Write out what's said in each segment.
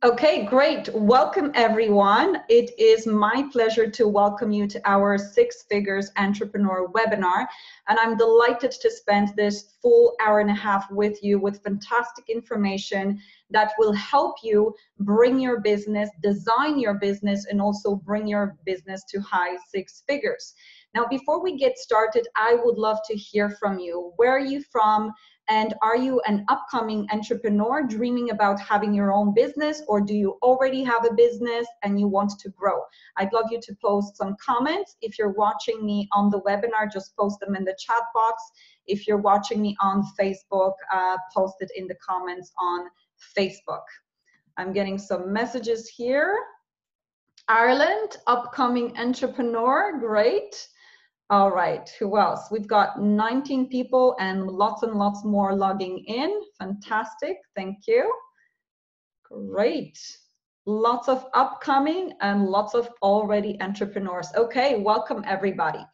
Okay, great. Welcome, everyone. It is my pleasure to welcome you to our Six Figures Entrepreneur webinar. And I'm delighted to spend this full hour and a half with you with fantastic information that will help you bring your business, design your business, and also bring your business to high six figures. Now, before we get started, I would love to hear from you. Where are you from? And are you an upcoming entrepreneur dreaming about having your own business, or do you already have a business and you want to grow? I'd love you to post some comments. If you're watching me on the webinar, just post them in the chat box. If you're watching me on Facebook, post it in the comments on Facebook. I'm getting some messages here. Ireland, upcoming entrepreneur, great. All right, who else? We've got 19 people and lots more logging in. Fantastic, thank you. Great. Lots of upcoming and lots of already entrepreneurs. Okay, welcome everybody.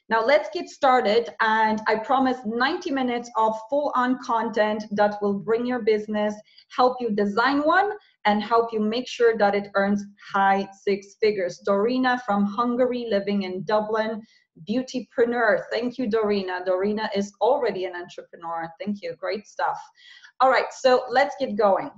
Now let's get started, and I promise 90 minutes of full-on content that will bring your business, help you design one, and help you make sure that it earns high six figures. Dorina from Hungary, living in Dublin, beautypreneur. Thank you, Dorina. Dorina is already an entrepreneur. Thank you, great stuff. All right, so let's get going.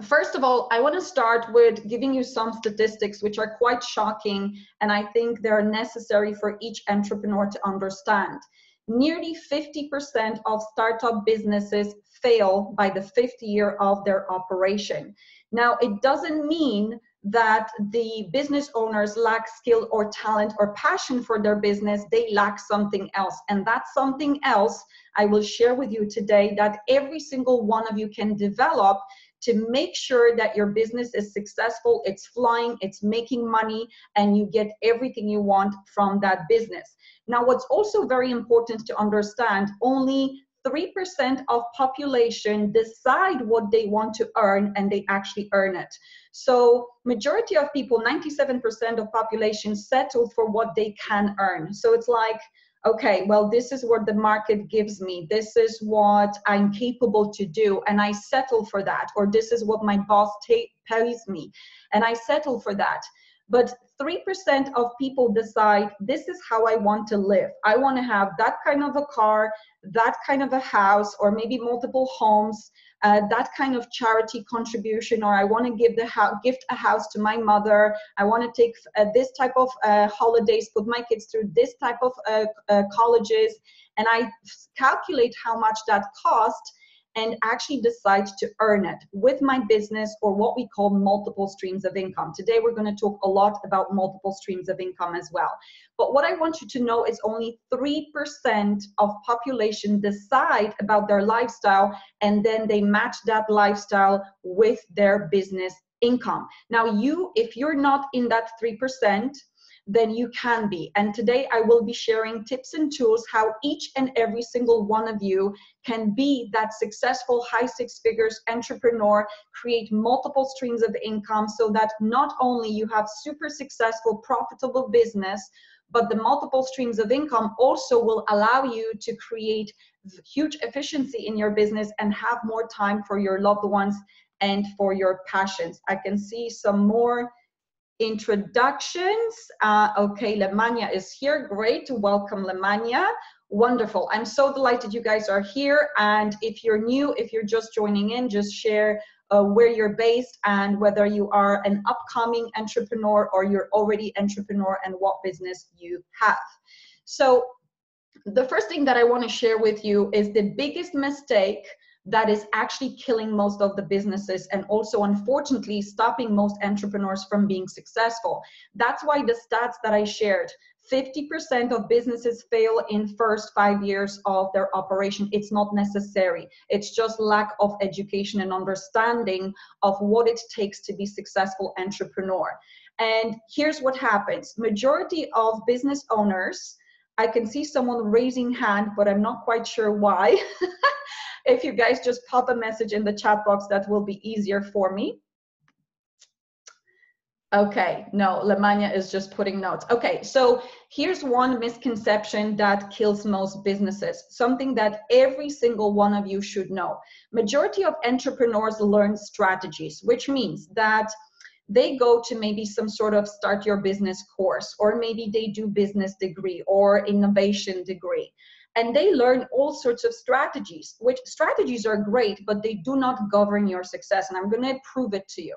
First of all, I want to start with giving you some statistics which are quite shocking, and I think they're necessary for each entrepreneur to understand. Nearly 50% of startup businesses fail by the 5th year of their operation. Now, it doesn't mean that the business owners lack skill or talent or passion for their business. They lack something else, and that's something else I will share with you today that every single one of you can develop to make sure that your business is successful, it's flying, it's making money, and you get everything you want from that business. Now, what's also very important to understand, only 3% of population decide what they want to earn, and they actually earn it. So majority of people, 97% of population, settle for what they can earn. So it's like, okay, well, this is what the market gives me. This is what I'm capable to do, and I settle for that. Or this is what my boss pays me, and I settle for that. But 3% of people decide, this is how I want to live. I want to have that kind of a car, that kind of a house, or maybe multiple homes, that kind of charity contribution, or I want to gift a house to my mother. I want to take this type of holidays, put my kids through this type of colleges, and I calculate how much that costs and actually decide to earn it with my business, or what we call multiple streams of income. Today, we're going to talk a lot about multiple streams of income as well. But what I want you to know is only 3% of population decide about their lifestyle, and then they match that lifestyle with their business income. Now, if you're not in that 3%, then you can be. And today I will be sharing tips and tools how each and every single one of you can be that successful high six figures entrepreneur, create multiple streams of income, so that not only you have super successful, profitable business, but the multiple streams of income also will allow you to create huge efficiency in your business and have more time for your loved ones and for your passions. I can see some more introductions. Okay, Lemania is here. Great. Welcome, Lemania. Wonderful. I'm so delighted you guys are here. And if you're new, if you're just joining in, just share where you're based and whether you are an upcoming entrepreneur or you're already entrepreneur and what business you have. So the first thing that I want to share with you is the biggest mistake that is actually killing most of the businesses, and also unfortunately stopping most entrepreneurs from being successful. That's why the stats that I shared, 50% of businesses fail in first 5 years of their operation. It's not necessary. It's just lack of education and understanding of what it takes to be successful entrepreneur. And here's what happens. Majority of business owners, I can see someone raising hand, but I'm not quite sure why. If you guys just pop a message in the chat box, that will be easier for me. Okay, no, Lemania is just putting notes. Okay, so here's one misconception that kills most businesses, something that every single one of you should know. Majority of entrepreneurs learn strategies, which means that they go to maybe some sort of start your business course, or maybe they do business degree or innovation degree. And they learn all sorts of strategies, which strategies are great, but they do not govern your success. And I'm going to prove it to you.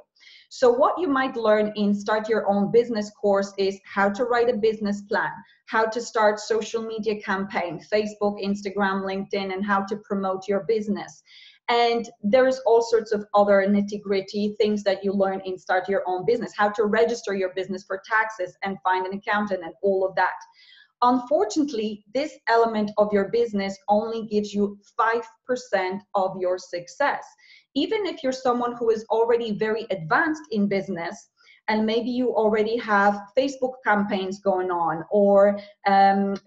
So what you might learn in Start Your Own Business course is how to write a business plan, how to start social media campaign, Facebook, Instagram, LinkedIn, and how to promote your business. And there's all sorts of other nitty-gritty things that you learn in Start Your Own Business, how to register your business for taxes and find an accountant and all of that. Unfortunately, this element of your business only gives you 5% of your success. Even if you're someone who is already very advanced in business, and maybe you already have Facebook campaigns going on or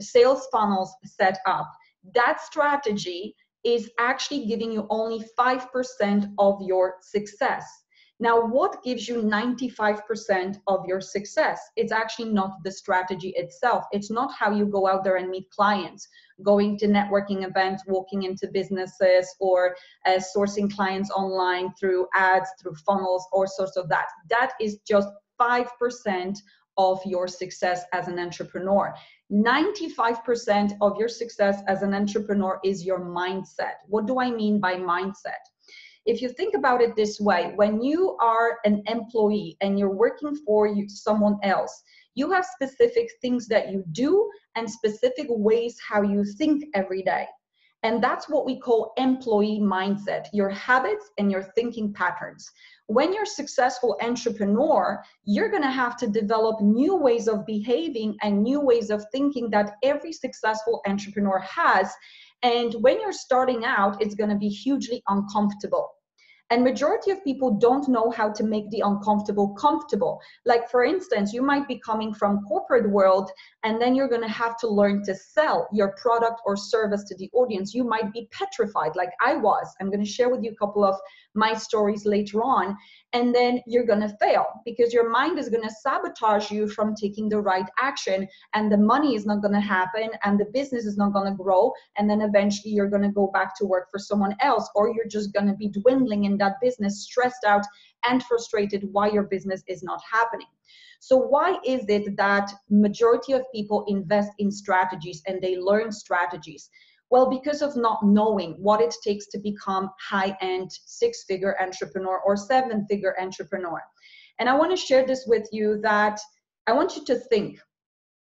sales funnels set up, that strategy is actually giving you only 5% of your success. Now, what gives you 95% of your success? It's actually not the strategy itself. It's not how you go out there and meet clients, going to networking events, walking into businesses, or sourcing clients online through ads, through funnels, or sorts of that. That is just 5% of your success as an entrepreneur. 95% of your success as an entrepreneur is your mindset. What do I mean by mindset? If you think about it this way, when you are an employee and you're working for someone else, you have specific things that you do and specific ways how you think every day. And that's what we call employee mindset, your habits and your thinking patterns. When you're a successful entrepreneur, you're going to have to develop new ways of behaving and new ways of thinking that every successful entrepreneur has. And when you're starting out, it's going to be hugely uncomfortable. And majority of people don't know how to make the uncomfortable comfortable. Like, for instance, you might be coming from corporate world, and then you're going to have to learn to sell your product or service to the audience. You might be petrified, like I was. I'm going to share with you a couple of my stories later on. And then you're going to fail because your mind is going to sabotage you from taking the right action, and the money is not going to happen, and the business is not going to grow. And then eventually you're going to go back to work for someone else, or you're just going to be dwindling in that business, stressed out and frustrated why your business is not happening. So why is it that majority of people invest in strategies and they learn strategies? Well, because of not knowing what it takes to become high-end six-figure entrepreneur or seven-figure entrepreneur. And I want to share this with you, that I want you to think.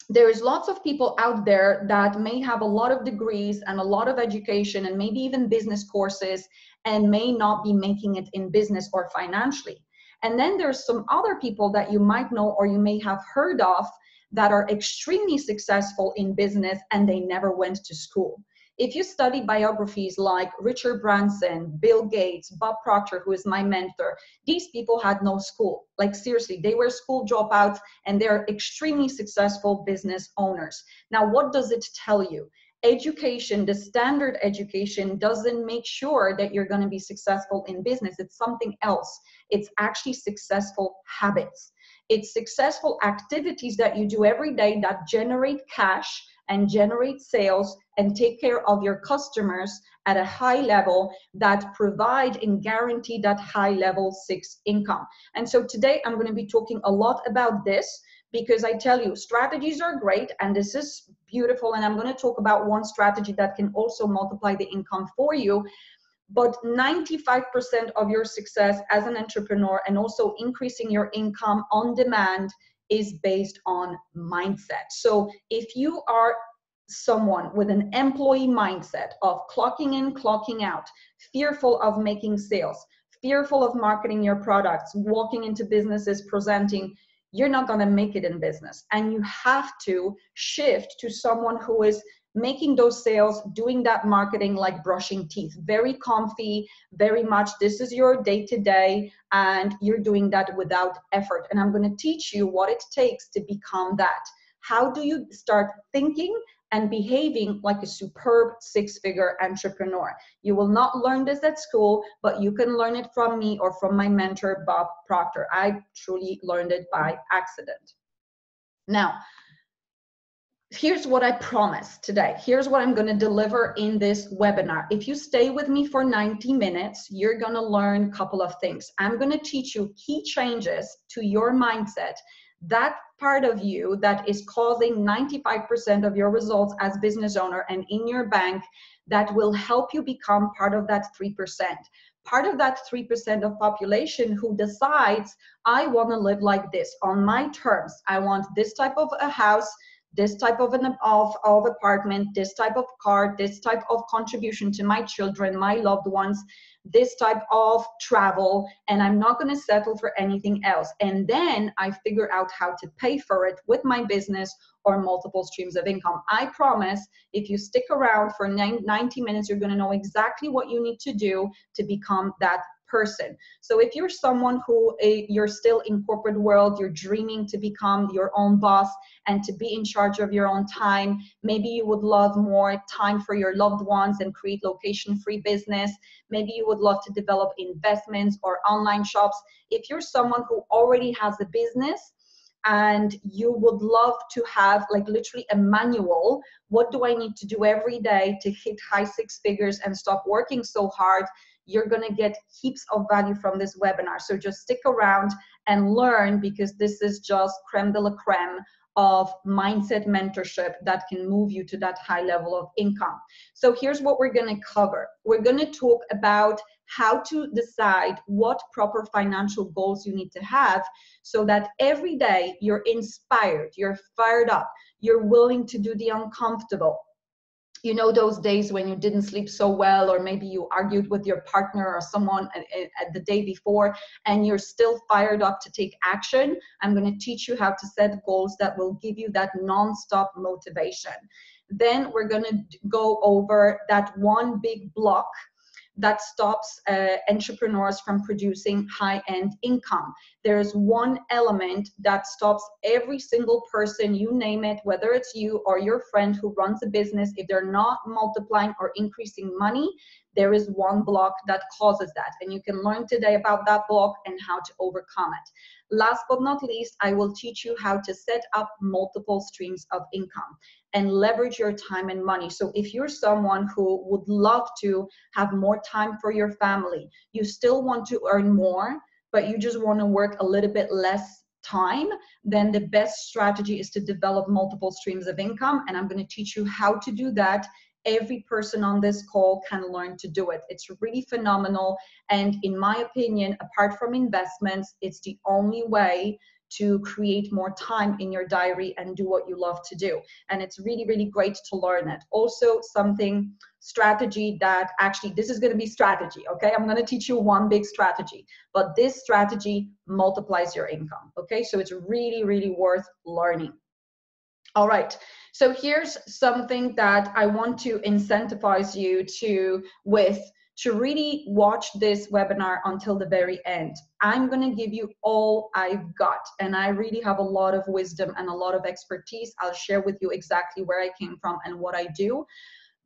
There is lots of people out there that may have a lot of degrees and a lot of education and maybe even business courses and may not be making it in business or financially. And then there's some other people that you might know or you may have heard of that are extremely successful in business and they never went to school. If you study biographies like Richard Branson, Bill Gates, Bob Proctor, who is my mentor, these people had no school. Like, seriously, they were school dropouts and they're extremely successful business owners. Now, what does it tell you? Education, the standard education, doesn't make sure that you're going to be successful in business. It's something else. It's actually successful habits. It's successful activities that you do every day that generate cash and generate sales and take care of your customers at a high level, that provide and guarantee that high level 6 income. And so today I'm going to be talking a lot about this, because I tell you, strategies are great and this is beautiful. And I'm going to talk about one strategy that can also multiply the income for you. But 95% of your success as an entrepreneur and also increasing your income on demand is based on mindset. So if you are someone with an employee mindset of clocking in, clocking out, fearful of making sales, fearful of marketing your products, walking into businesses, presenting, you're not going to make it in business. And you have to shift to someone who is making those sales, doing that marketing like brushing teeth, very comfy, very much this is your day-to-day, and you're doing that without effort. And I'm going to teach you what it takes to become that. How do you start thinking and behaving like a superb six-figure entrepreneur. You will not learn this at school, but you can learn it from me or from my mentor, Bob Proctor. I truly learned it by accident. Now, here's what I promised today. Here's what I'm going to deliver in this webinar. If you stay with me for 90 minutes, you're going to learn a couple of things. I'm going to teach you key changes to your mindset, that part of you that is causing 95% of your results as business owner and in your bank, that will help you become part of that 3%. Part of that 3% of population who decides, I want to live like this on my terms. I want this type of a house, this type of apartment, this type of car, this type of contribution to my children, my loved ones, this type of travel, and I'm not going to settle for anything else. And then I figure out how to pay for it with my business or multiple streams of income. I promise, if you stick around for 90 minutes, you're going to know exactly what you need to do to become that person. So if you're someone who you're still in corporate world, you're dreaming to become your own boss and to be in charge of your own time, maybe you would love more time for your loved ones and create location-free business. Maybe you would love to develop investments or online shops. If you're someone who already has a business and you would love to have like literally a manual, what do I need to do every day to hit high six figures and stop working so hard, you're going to get heaps of value from this webinar. So just stick around and learn, because this is just creme de la creme of mindset mentorship that can move you to that high level of income. So here's what we're going to cover. We're going to talk about how to decide what proper financial goals you need to have so that every day you're inspired, you're fired up, you're willing to do the uncomfortable. You know, those days when you didn't sleep so well, or maybe you argued with your partner or someone at the day before, and you're still fired up to take action. I'm going to teach you how to set goals that will give you that non-stop motivation. Then we're going to go over that one big block that stops entrepreneurs from producing high-end income. There's one element that stops every single person, you name it, whether it's you or your friend who runs a business, if they're not multiplying or increasing money, there is one block that causes that. And you can learn today about that block and how to overcome it. Last but not least, I will teach you how to set up multiple streams of income and leverage your time and money. So if you're someone who would love to have more time for your family, you still want to earn more, but you just want to work a little bit less time, then the best strategy is to develop multiple streams of income. And I'm going to teach you how to do that. Every person on this call can learn to do it. It's really phenomenal. And in my opinion, apart from investments, it's the only way to create more time in your diary and do what you love to do. And it's really, really great to learn it. Also, strategy that actually, this is going to be strategy, okay? I'm going to teach you one big strategy, but this strategy multiplies your income, okay? So it's really, really worth learning. All right, so here's something that I want to incentivize you to really watch this webinar until the very end. I'm going to give you all I've got, and I really have a lot of wisdom and a lot of expertise. I'll share with you exactly where I came from and what I do,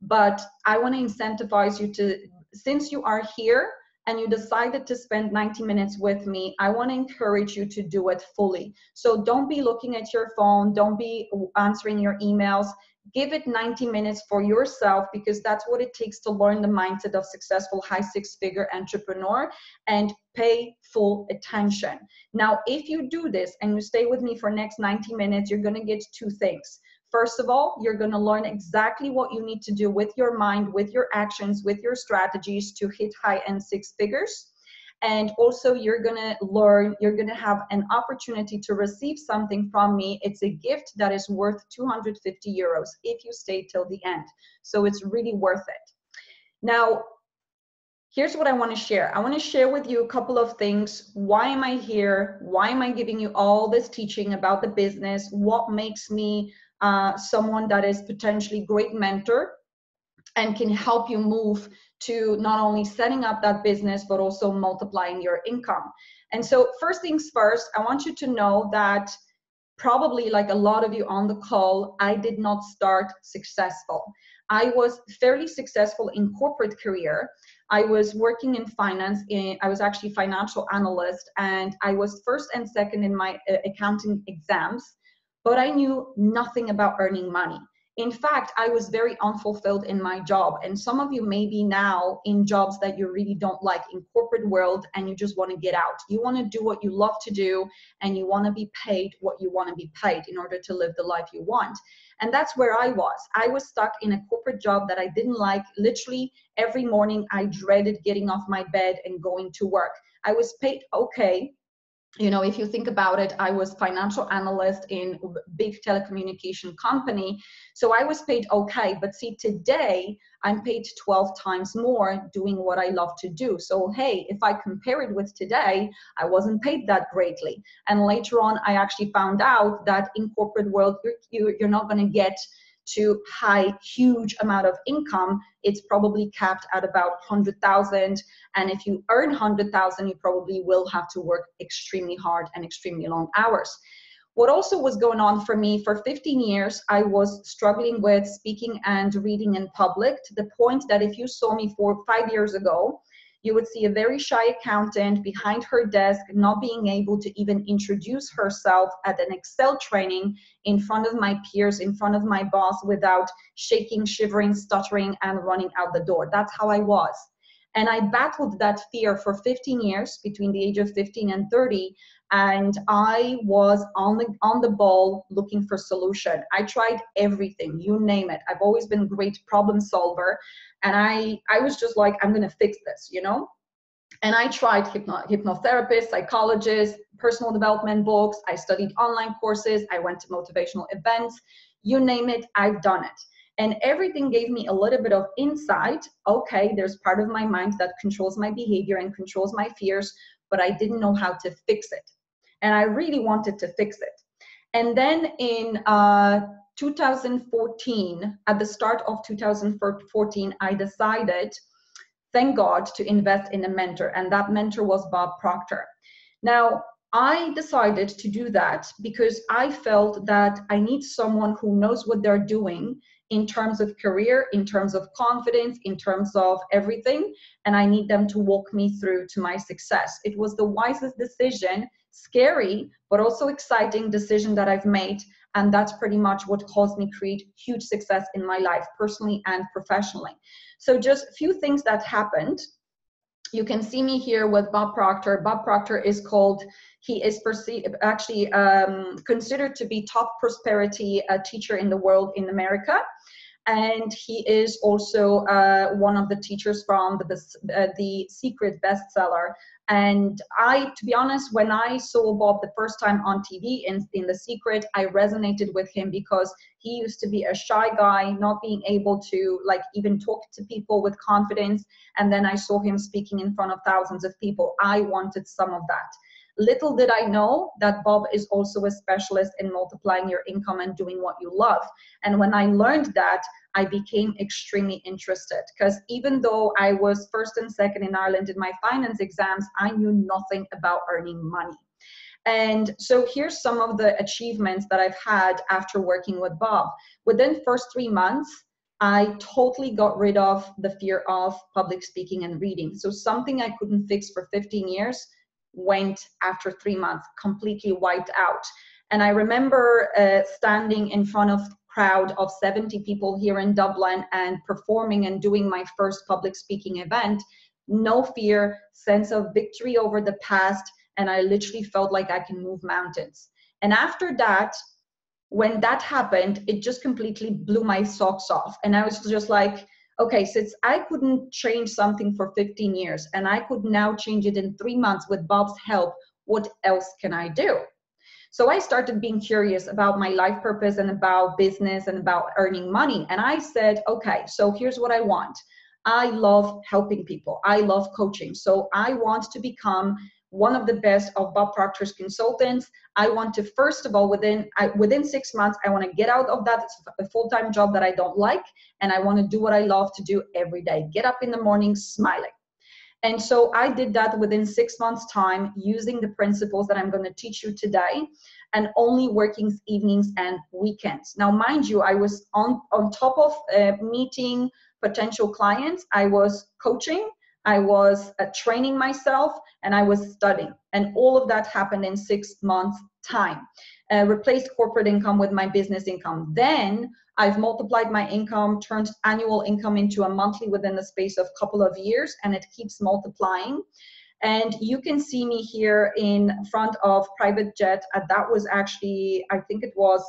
but I want to incentivize you to, since you are here and you decided to spend 90 minutes with me, I want to encourage you to do it fully. So don't be looking at your phone, don't be answering your emails. Give it 90 minutes for yourself, because that's what it takes to learn the mindset of successful high six-figure entrepreneur, and pay full attention. Now, if you do this and you stay with me for next 90 minutes, you're going to get two things. First of all, you're going to learn exactly what you need to do with your mind, with your actions, with your strategies to hit high-end six figures. And also you're going to learn, you're going to have an opportunity to receive something from me. It's a gift that is worth 250 euros if you stay till the end. So it's really worth it. Now, here's what I want to share. I want to share with you a couple of things. Why am I here? Why am I giving you all this teaching about the business? What makes me someone that is potentially great mentor and can help you move to not only setting up that business, but also multiplying your income. And so first things first, I want you to know that probably like a lot of you on the call, I did not start successful. I was fairly successful in corporate career. I was working in finance. I was actually financial analyst, and I was first and second in my accounting exams, but I knew nothing about earning money. In fact, I was very unfulfilled in my job. And some of you may be now in jobs that you really don't like in corporate world, and you just want to get out. You want to do what you love to do, and you want to be paid what you want to be paid in order to live the life you want. And that's where I was. I was stuck in a corporate job that I didn't like. Literally every morning I dreaded getting off my bed and going to work. I was paid okay. You know, if you think about it, I was financial analyst in a big telecommunication company. So I was paid okay. But see, today I'm paid 12 times more doing what I love to do. So, hey, if I compare it with today, I wasn't paid that greatly. And later on, I actually found out that in corporate world, you're not going to get to huge amount of income. It's probably capped at about 100,000. And if you earn 100,000, you probably will have to work extremely hard and extremely long hours. What also was going on for me for 15 years, I was struggling with speaking and reading in public, to the point that if you saw me 5 years ago, you would see a very shy accountant behind her desk, not being able to even introduce herself at an Excel training in front of my peers, in front of my boss, without shaking, shivering, stuttering, and running out the door. That's how I was. And I battled that fear for 15 years, between the age of 15 and 30. And I was on the ball looking for solution. I tried everything, you name it. I've always been a great problem solver. And I was just like, I'm going to fix this, you know? And I tried hypnotherapists, psychologists, personal development books. I studied online courses. I went to motivational events. You name it, I've done it. And everything gave me a little bit of insight. Okay, there's part of my mind that controls my behavior and controls my fears, but I didn't know how to fix it. And I really wanted to fix it. And then in 2014, at the start of 2014, I decided, thank God, to invest in a mentor. And that mentor was Bob Proctor. Now, I decided to do that because I felt that I need someone who knows what they're doing in terms of career, in terms of confidence, in terms of everything. And I need them to walk me through to my success. It was the wisest decision, scary, but also exciting decision that I've made. And that's pretty much what caused me create huge success in my life, personally and professionally. So just a few things that happened. You can see me here with Bob Proctor. Bob Proctor is called, he is considered to be top prosperity teacher in the world in America. And he is also one of the teachers from the Secret bestseller. And to be honest, when I saw Bob the first time on TV in The Secret, I resonated with him because he used to be a shy guy, not being able to like even talk to people with confidence. And then I saw him speaking in front of thousands of people. I wanted some of that. Little did I know that Bob is also a specialist in multiplying your income and doing what you love. And when I learned that, I became extremely interested, because even though I was first and second in Ireland in my finance exams, I knew nothing about earning money. And so here's some of the achievements that I've had after working with Bob. Within the first 3 months, I totally got rid of the fear of public speaking and reading. So something I couldn't fix for 15 years went after 3 months, completely wiped out. And I remember standing in front of a crowd of 70 people here in Dublin and performing and doing my first public speaking event. No fear, sense of victory over the past, and I literally felt like I can move mountains. And after that, when that happened, it just completely blew my socks off. And I was just like, okay, since I couldn't change something for 15 years and I could now change it in 3 months with Bob's help, what else can I do? So I started being curious about my life purpose and about business and about earning money. And I said, okay, so here's what I want. I love helping people. I love coaching. So I want to become one of the best of Bob Proctor's consultants. I want to, first of all, within 6 months, I want to get out of that full-time job that I don't like, and I want to do what I love to do every day. Get up in the morning smiling. And so I did that within 6 months' time using the principles that I'm going to teach you today, and only working evenings and weekends. Now, mind you, I was on top of meeting potential clients, I was coaching, I was training myself, and I was studying. And all of that happened in 6 months' time. Replaced corporate income with my business income. Then I've multiplied my income, turned annual income into a monthly within the space of a couple of years, and it keeps multiplying. And you can see me here in front of private jet. That was actually, I think it was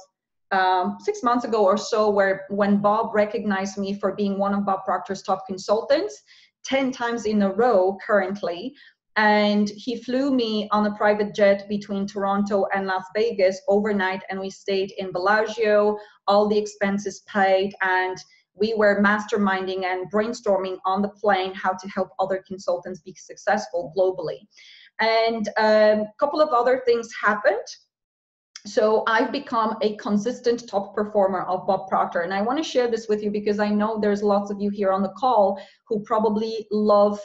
6 months ago or so, when Bob recognized me for being one of Bob Proctor's top consultants, 10 times in a row currently. And he flew me on a private jet between Toronto and Las Vegas overnight, and we stayed in Bellagio, all the expenses paid, and we were masterminding and brainstorming on the plane how to help other consultants be successful globally. And a couple of other things happened. So I've become a consistent top performer of Bob Proctor. And I want to share this with you because I know there's lots of you here on the call who probably love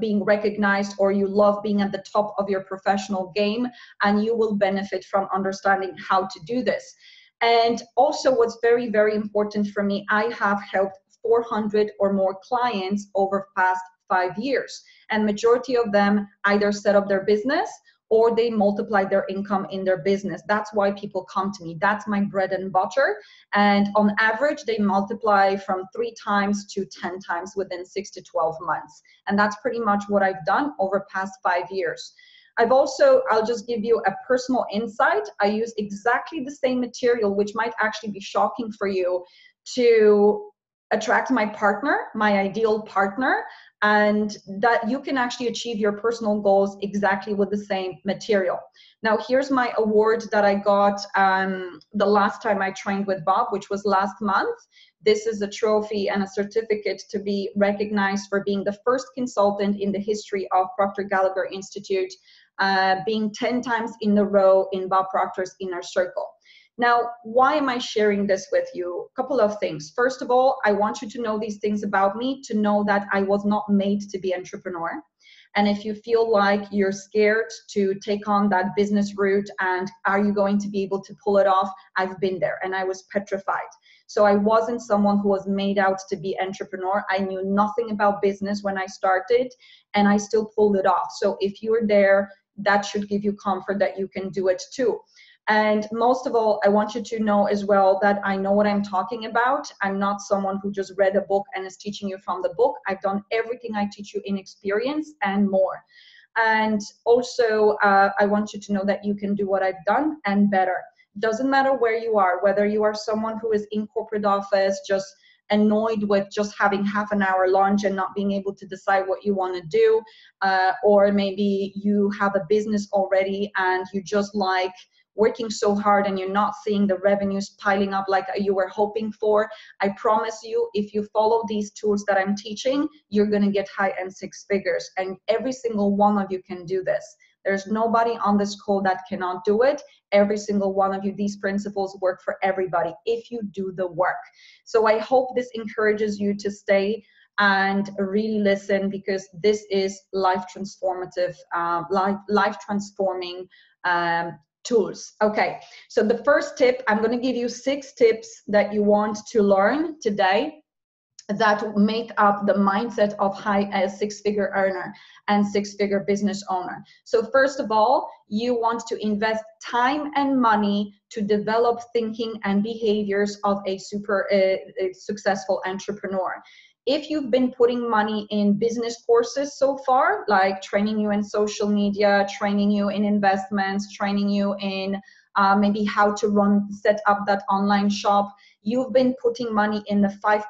being recognized, or you love being at the top of your professional game, and you will benefit from understanding how to do this. And also what's very, very important for me, I have helped 400 or more clients over the past 5 years. And majority of them either set up their business or they multiply their income in their business. That's why people come to me. That's my bread and butter. And on average, they multiply from 3 times to 10 times within 6 to 12 months. And that's pretty much what I've done over the past 5 years. I'll just give you a personal insight. I use exactly the same material, which might actually be shocking for you, to attract my partner, my ideal partner, and that you can actually achieve your personal goals exactly with the same material. Now, here's my award that I got the last time I trained with Bob, which was last month. This is a trophy and a certificate to be recognized for being the first consultant in the history of Proctor Gallagher Institute, being 10 times in a row in Bob Proctor's inner circle. Now, why am I sharing this with you? A couple of things. First of all, I want you to know these things about me, to know that I was not made to be an entrepreneur. And if you feel like you're scared to take on that business route and are you going to be able to pull it off, I've been there and I was petrified. So I wasn't someone who was made out to be an entrepreneur. I knew nothing about business when I started, and I still pulled it off. So if you're there, that should give you comfort that you can do it too. And most of all, I want you to know as well that I know what I'm talking about. I'm not someone who just read a book and is teaching you from the book. I've done everything I teach you in experience and more. And also, I want you to know that you can do what I've done and better. Doesn't matter where you are, whether you are someone who is in corporate office, just annoyed with just having half an hour lunch and not being able to decide what you want to do, or maybe you have a business already and you just like working so hard and you're not seeing the revenues piling up like you were hoping for. I promise you, if you follow these tools that I'm teaching, you're going to get high-end 6 figures, and every single one of you can do this. There's nobody on this call that cannot do it. Every single one of you, these principles work for everybody if you do the work. So I hope this encourages you to stay and really listen, because this is life transformative, life transforming tools. Okay, so the first tip, I'm going to give you 6 tips that you want to learn today that make up the mindset of high 6-figure earner and 6-figure business owner. So first of all, you want to invest time and money to develop thinking and behaviors of a super successful entrepreneur. If you've been putting money in business courses so far, like training you in social media, training you in investments, training you in maybe how to set up that online shop, you've been putting money in the 5%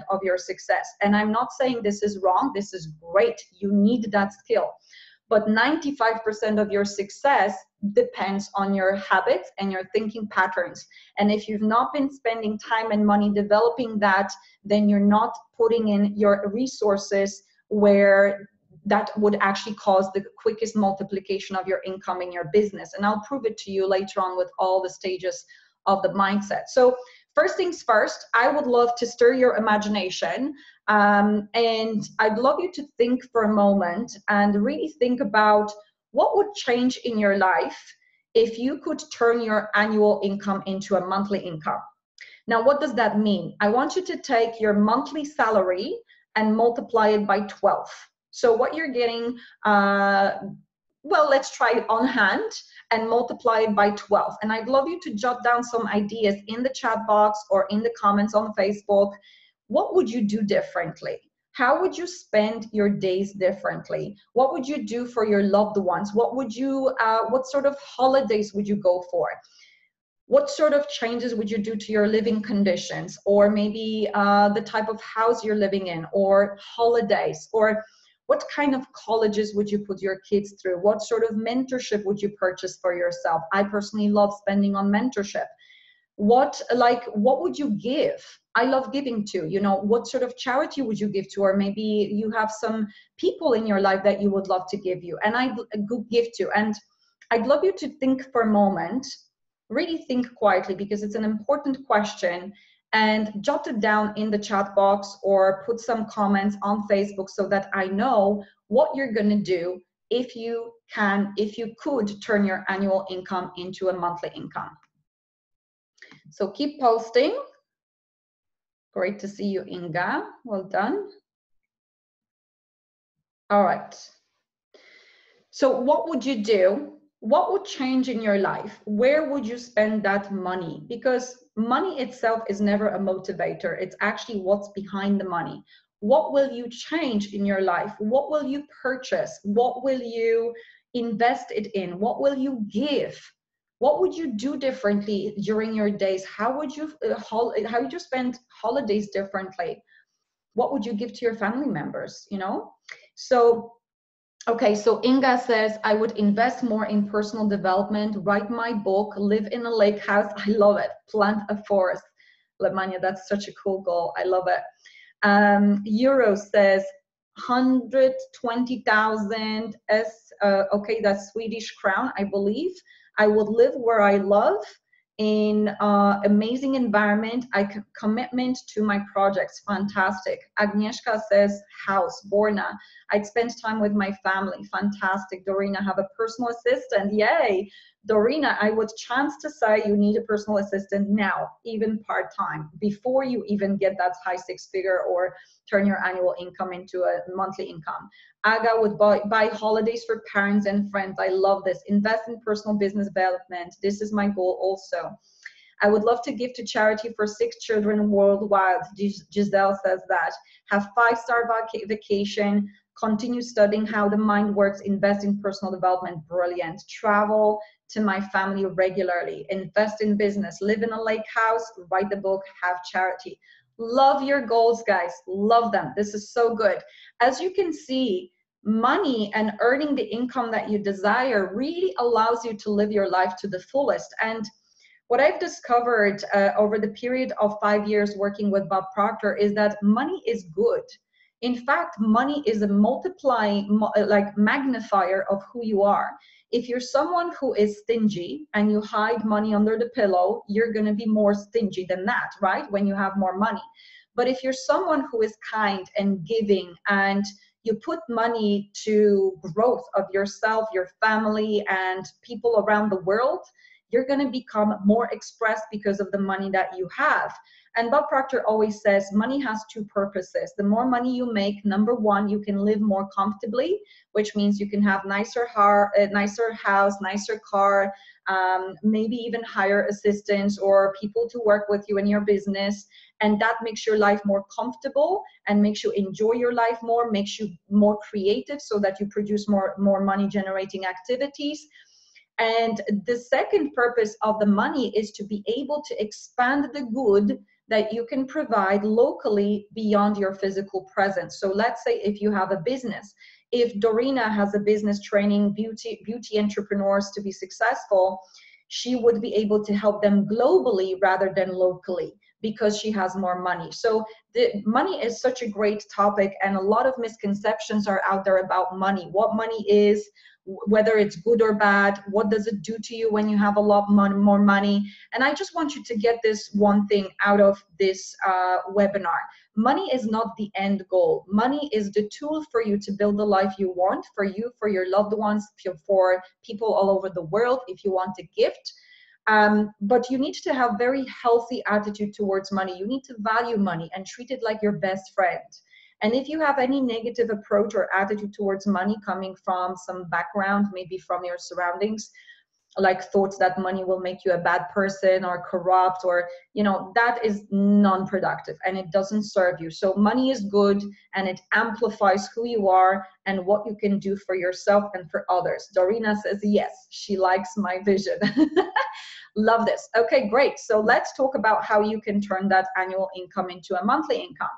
of your success. And I'm not saying this is wrong. This is great. You need that skill. But 95% of your success depends on your habits and your thinking patterns. And if you've not been spending time and money developing that, then you're not putting in your resources where that would actually cause the quickest multiplication of your income in your business. And I'll prove it to you later on with all the stages of the mindset. So first things first, I would love to stir your imagination. And I'd love you to think for a moment and really think about what would change in your life if you could turn your annual income into a monthly income. Now, what does that mean? I want you to take your monthly salary and multiply it by 12. So what you're getting, well, let's try it on hand and multiply it by 12. And I'd love you to jot down some ideas in the chat box or in the comments on Facebook. What would you do differently? How would you spend your days differently? What would you do for your loved ones? What sort of holidays would you go for? What sort of changes would you do to your living conditions, or maybe the type of house you're living in, or holidays, or what kind of colleges would you put your kids through? What sort of mentorship would you purchase for yourself? I personally love spending on mentorship. What would you give? I love giving to, what sort of charity would you give to? Or maybe you have some people in your life that you would love to give to. And I'd love you to think for a moment. Really think quietly, because it's an important question, and jot it down in the chat box or put some comments on Facebook so that I know what you're going to do if you could turn your annual income into a monthly income. So keep posting. Great to see you, Inga. Well done. All right. So what would you do? What would change in your life? Where would you spend that money? Because money itself is never a motivator. It's actually what's behind the money. What will you change in your life? What will you purchase? What will you invest it in? What will you give? What would you do differently during your days? How would you spend holidays differently? What would you give to your family members? So okay, so Inga says, I would invest more in personal development, write my book, live in a lake house. I love it. Plant a forest. Lemania, that's such a cool goal. I love it. Euro says 120,000 okay, that's Swedish crown, I believe. I would live where I love, in amazing environment. Commitment to my projects. Fantastic. Agnieszka says house. Borna, I'd spend time with my family. Fantastic. Dorina, have a personal assistant. Yay. Dorina, I would chance to say you need a personal assistant now, even part-time, before you even get that high six-figure or turn your annual income into a monthly income. Aga would buy holidays for parents and friends. I love this. Invest in personal business development. This is my goal also. I would love to give to charity for 6 children worldwide. Giselle says that. Have 5-star vacation. Continue studying how the mind works. Invest in personal development. Brilliant. Travel to my family regularly. Invest in business. Live in a lake house. Write the book. Have charity. Love your goals, guys. Love them. This is so good. As you can see, money and earning the income that you desire really allows you to live your life to the fullest. And what I've discovered over the period of 5 years working with Bob Proctor is that money is good. In fact, money is a multiplying, magnifier of who you are. If you're someone who is stingy and you hide money under the pillow, you're going to be more stingy than that, right? When you have more money. But if you're someone who is kind and giving, and you put money to growth of yourself, your family, and people around the world, you're going to become more expressed because of the money that you have. And Bob Proctor always says money has 2 purposes. The more money you make, number 1, you can live more comfortably, which means you can have nicer house, nicer car, maybe even hire assistants or people to work with you in your business. And that makes your life more comfortable and makes you enjoy your life more, makes you more creative so that you produce more money generating activities. And the second purpose of the money is to be able to expand the good that you can provide locally beyond your physical presence. So let's say if you have a business, if Dorina has a business training beauty entrepreneurs to be successful, she would be able to help them globally rather than locally because she has more money. So the money is such a great topic, and a lot of misconceptions are out there about money. What money is, whether it's good or bad, what does it do to you when you have a lot more money. And I just want you to get this one thing out of this webinar. money is not the end goal. Money is the tool for you to build the life you want, for you, for your loved ones, for people all over the world, if you want a gift. But you need to have very healthy attitude towards money. You need to value money and treat it like your best friend. And if you have any negative approach or attitude towards money coming from some background, maybe from your surroundings, like thoughts that money will make you a bad person or corrupt, or, you know, that is non-productive and it doesn't serve you. So money is good and it amplifies who you are and what you can do for yourself and for others. Dorina says yes, she likes my vision. Love this. Okay, great. So let's talk about how you can turn that annual income into a monthly income.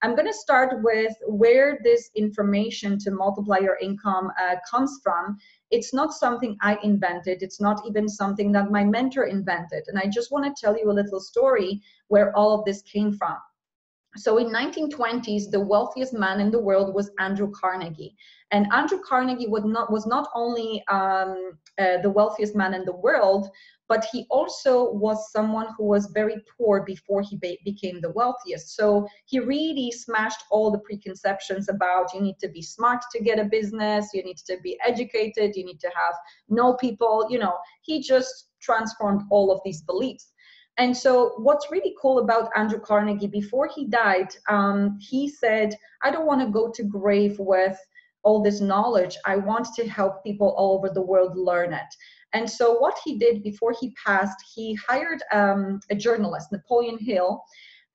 I'm going to start with where this information to multiply your income comes from. It's not something I invented. It's not even something that my mentor invented. And I just want to tell you a little story where all of this came from. So in 1920s, the wealthiest man in the world was Andrew Carnegie. And Andrew Carnegie was not only the wealthiest man in the world, but he also was someone who was very poor before he became the wealthiest. So he really smashed all the preconceptions about you need to be smart to get a business, you need to be educated, you need to know people, you know, he just transformed all of these beliefs. And so what's really cool about Andrew Carnegie, before he died, he said, I don't want to go to grave with all this knowledge. I want to help people all over the world learn it. And so what he did before he passed, he hired a journalist, Napoleon Hill,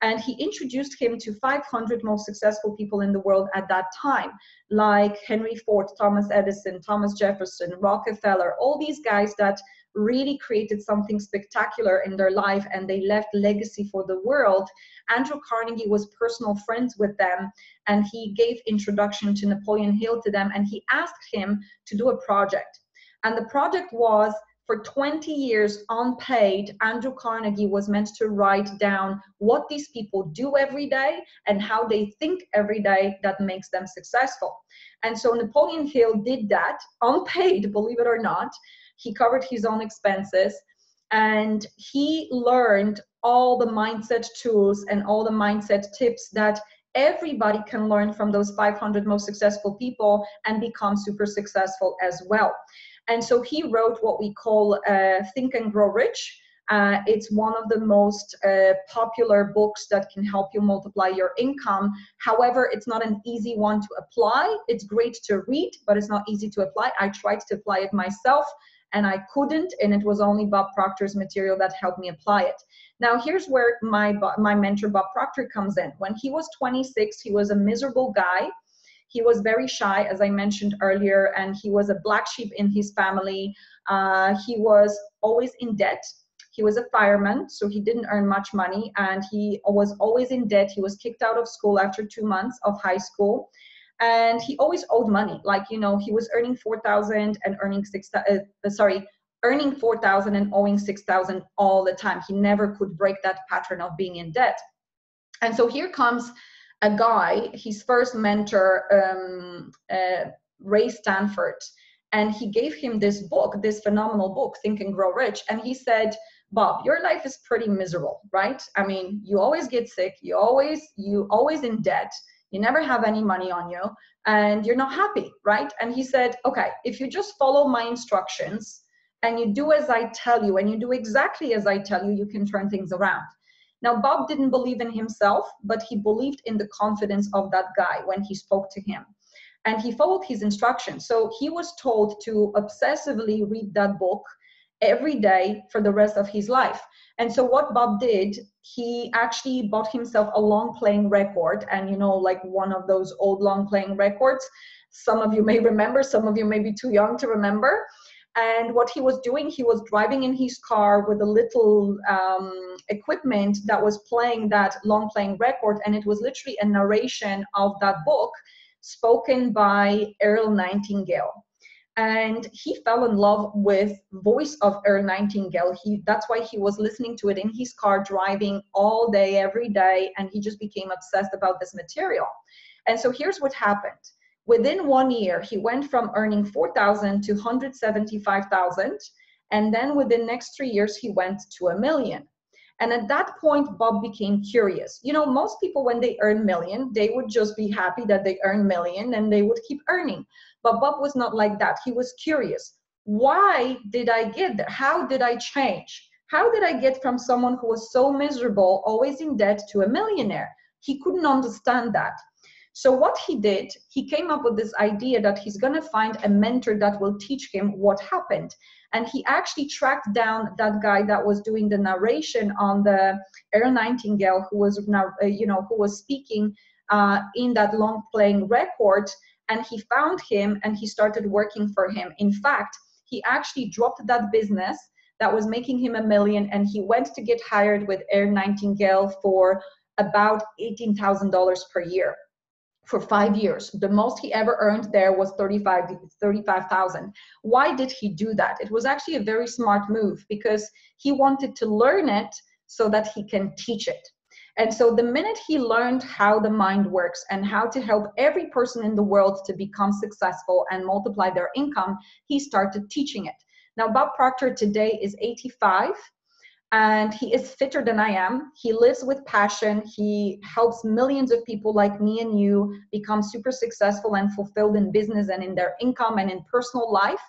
and he introduced him to 500 most successful people in the world at that time, like Henry Ford, Thomas Edison, Thomas Jefferson, Rockefeller, all these guys that really created something spectacular in their life and they left legacy for the world. Andrew Carnegie was personal friends with them, and he gave introduction to Napoleon Hill to them, and he asked him to do a project. And the project was, for 20 years unpaid, Andrew Carnegie was meant to write down what these people do every day and how they think every day that makes them successful. And so Napoleon Hill did that, unpaid, believe it or not. He covered his own expenses, and he learned all the mindset tools and all the mindset tips that everybody can learn from those 500 most successful people and become super successful as well. And so he wrote what we call Think and Grow Rich. It's one of the most popular books that can help you multiply your income. However, it's not an easy one to apply. It's great to read, but it's not easy to apply. I tried to apply it myself and I couldn't, and it was only Bob Proctor's material that helped me apply it. Now, here's where my mentor, Bob Proctor, comes in. When he was 26, he was a miserable guy. He was very shy, as I mentioned earlier, and he was a black sheep in his family. He was always in debt. He was a fireman, so he didn't earn much money, and he was always in debt. He was kicked out of school after 2 months of high school, and he always owed money. Like, you know, he was earning 4,000 and earning 4,000 and owing 6,000 all the time. He never could break that pattern of being in debt. And so here comes a guy, his first mentor, Ray Stanford, and he gave him this book, this phenomenal book, Think and Grow Rich. And he said, Bob, your life is pretty miserable, right? I mean, you always get sick, you always in debt, you never have any money on you, and you're not happy, right? And he said, okay, if you just follow my instructions and you do as I tell you, and you do exactly as I tell you, you can turn things around. Now, Bob didn't believe in himself, but he believed in the confidence of that guy when he spoke to him. And he followed his instructions. So he was told to obsessively read that book every day for the rest of his life. And so what Bob did, he actually bought himself a long playing record, and, you know, like one of those old long playing records. Some of you may remember, some of you may be too young to remember. And what he was doing, he was driving in his car with a little equipment that was playing that long playing record, and it was literally a narration of that book spoken by Earl Nightingale. And he fell in love with voice of Earl Nightingale. That's why he was listening to it in his car, driving all day, every day, and he just became obsessed about this material. And so here's what happened. Within 1 year, he went from earning 4,000 to 175,000. And then within the next 3 years, he went to $1 million. And at that point, Bob became curious. You know, most people, when they earn million, they would just be happy that they earn million and they would keep earning. But Bob was not like that. He was curious. Why did I get there? How did I change? How did I get from someone who was so miserable, always in debt, to a millionaire? He couldn't understand that. So what he did, he came up with this idea that he's going to find a mentor that will teach him what happened. And he actually tracked down that guy that was doing the narration on the Earl Nightingale, who was now, who was speaking in that long playing record. And he found him and he started working for him. In fact, he actually dropped that business that was making him $1 million, and he went to get hired with Earl Nightingale for about $18,000 per year for 5 years. The most he ever earned there was $35,000. Why did he do that? It was actually a very smart move because he wanted to learn it so that he can teach it. And so the minute he learned how the mind works and how to help every person in the world to become successful and multiply their income, he started teaching it. Now, Bob Proctor today is 85. And he is fitter than I am. He lives with passion. He helps millions of people like me and you become super successful and fulfilled in business and in their income and in personal life.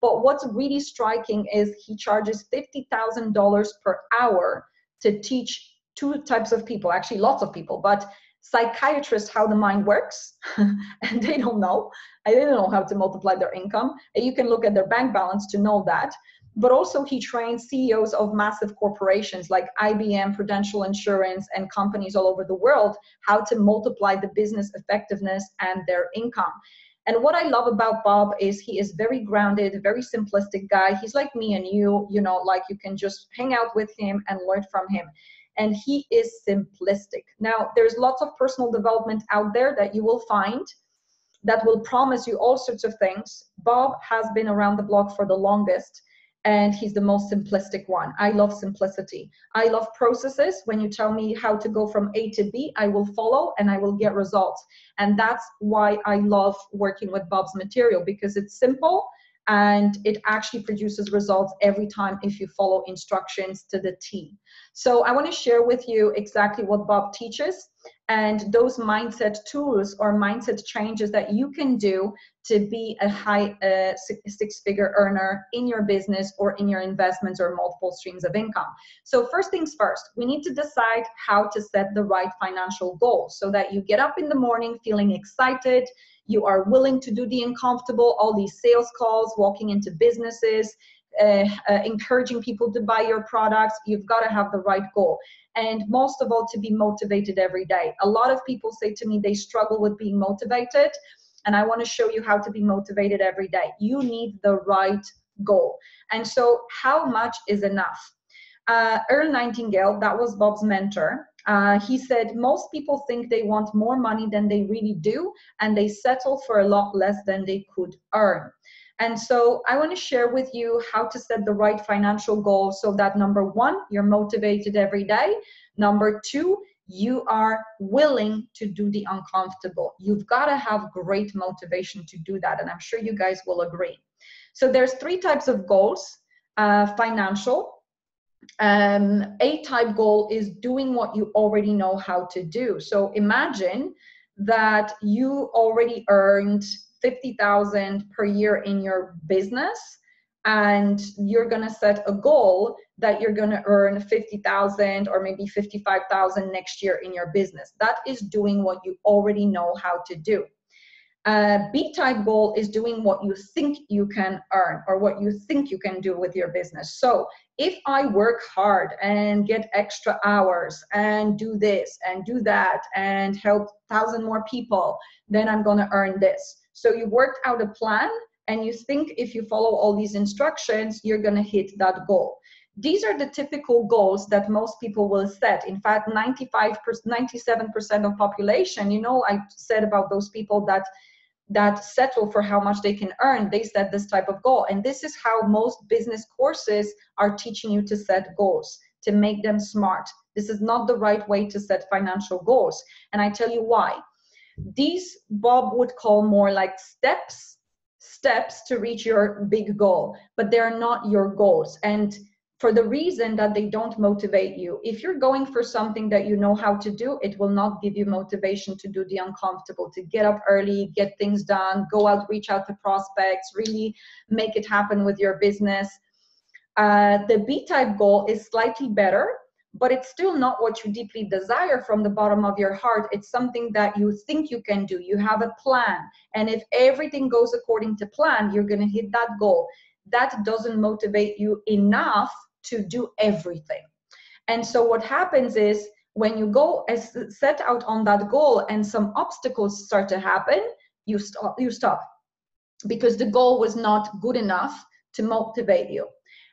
But what's really striking is he charges $50,000 per hour to teach two types of people, actually lots of people, but psychiatrists how the mind works, and they don't know. They don't know how to multiply their income. And you can look at their bank balance to know that. But also he trains CEOs of massive corporations like IBM, Prudential Insurance, and companies all over the world how to multiply the business effectiveness and their income. And what I love about Bob is he is very grounded, very simplistic guy. He's like me and you, like you can just hang out with him and learn from him. And he is simplistic. Now, there's lots of personal development out there that you will find that will promise you all sorts of things. Bob has been around the block for the longest, and he's the most simplistic one. I love simplicity. I love processes. When you tell me how to go from A to B, I will follow and I will get results. And that's why I love working with Bob's material, because it's simple and it actually produces results every time if you follow instructions to the T. So I want to share with you exactly what Bob teaches and those mindset tools or mindset changes that you can do to be a high six-figure earner in your business or in your investments or multiple streams of income. So first things first, we need to decide how to set the right financial goals so that you get up in the morning feeling excited, you are willing to do the uncomfortable, all these sales calls, walking into businesses, encouraging people to buy your products. You've got to have the right goal. And most of all, to be motivated every day. A lot of people say to me they struggle with being motivated, and I want to show you how to be motivated every day. You need the right goal. And so how much is enough? Earl Nightingale, that was Bob's mentor, he said most people think they want more money than they really do, and they settle for a lot less than they could earn. And so I want to share with you how to set the right financial goal so that number one, you're motivated every day. Number two, you are willing to do the uncomfortable. You've got to have great motivation to do that. And I'm sure you guys will agree. So there's three types of goals, financial. A-type goal is doing what you already know how to do. So imagine that you already earned $50,000 per year in your business, and you're going to set a goal that you're going to earn $50,000 or maybe $55,000 next year in your business. That is doing what you already know how to do. B-type goal is doing what you think you can earn or what you think you can do with your business. So if I work hard and get extra hours and do this and do that and help 1,000 more people, then I'm going to earn this. So you worked out a plan and you think if you follow all these instructions, you're going to hit that goal. These are the typical goals that most people will set. In fact, 95%, 97% of population, I said about those people that settle for how much they can earn, they set this type of goal. And this is how most business courses are teaching you to set goals, to make them smart. This is not the right way to set financial goals. And I tell you why. These Bob would call more like steps to reach your big goal, but they're not your goals. And for the reason that they don't motivate you. If you're going for something that you know how to do, it will not give you motivation to do the uncomfortable, to get up early, get things done, go out, reach out to prospects, really make it happen with your business. The B-type goal is slightly better, but it's still not what you deeply desire from the bottom of your heart. It's something that you think you can do. You have a plan. And if everything goes according to plan, you're going to hit that goal. That doesn't motivate you enough to do everything. And so what happens is when you go set out on that goal and some obstacles start to happen, you stop because the goal was not good enough to motivate you.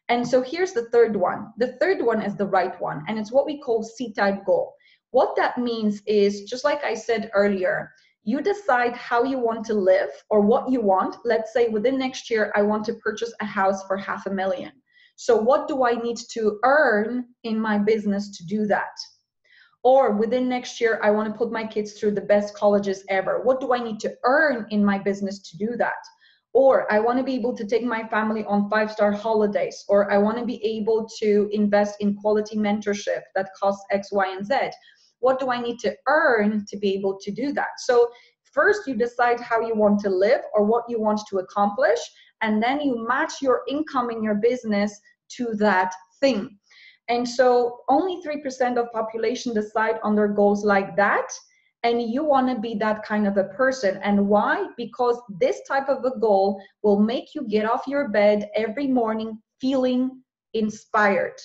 And so here's the third one. The third one is the right one, and it's what we call C-type goal. What that means is, just like I said earlier, you decide how you want to live or what you want. Let's say within next year, I want to purchase a house for $500,000. So what do I need to earn in my business to do that? Or within next year, I want to put my kids through the best colleges ever. What do I need to earn in my business to do that? Or I want to be able to take my family on 5-star holidays, or I want to be able to invest in quality mentorship that costs X, Y, and Z. What do I need to earn to be able to do that? So first you decide how you want to live or what you want to accomplish, and then you match your income in your business to that thing. And so only 3% of population decide on their goals like that. And you want to be that kind of a person. And why? Because this type of a goal will make you get off your bed every morning feeling inspired,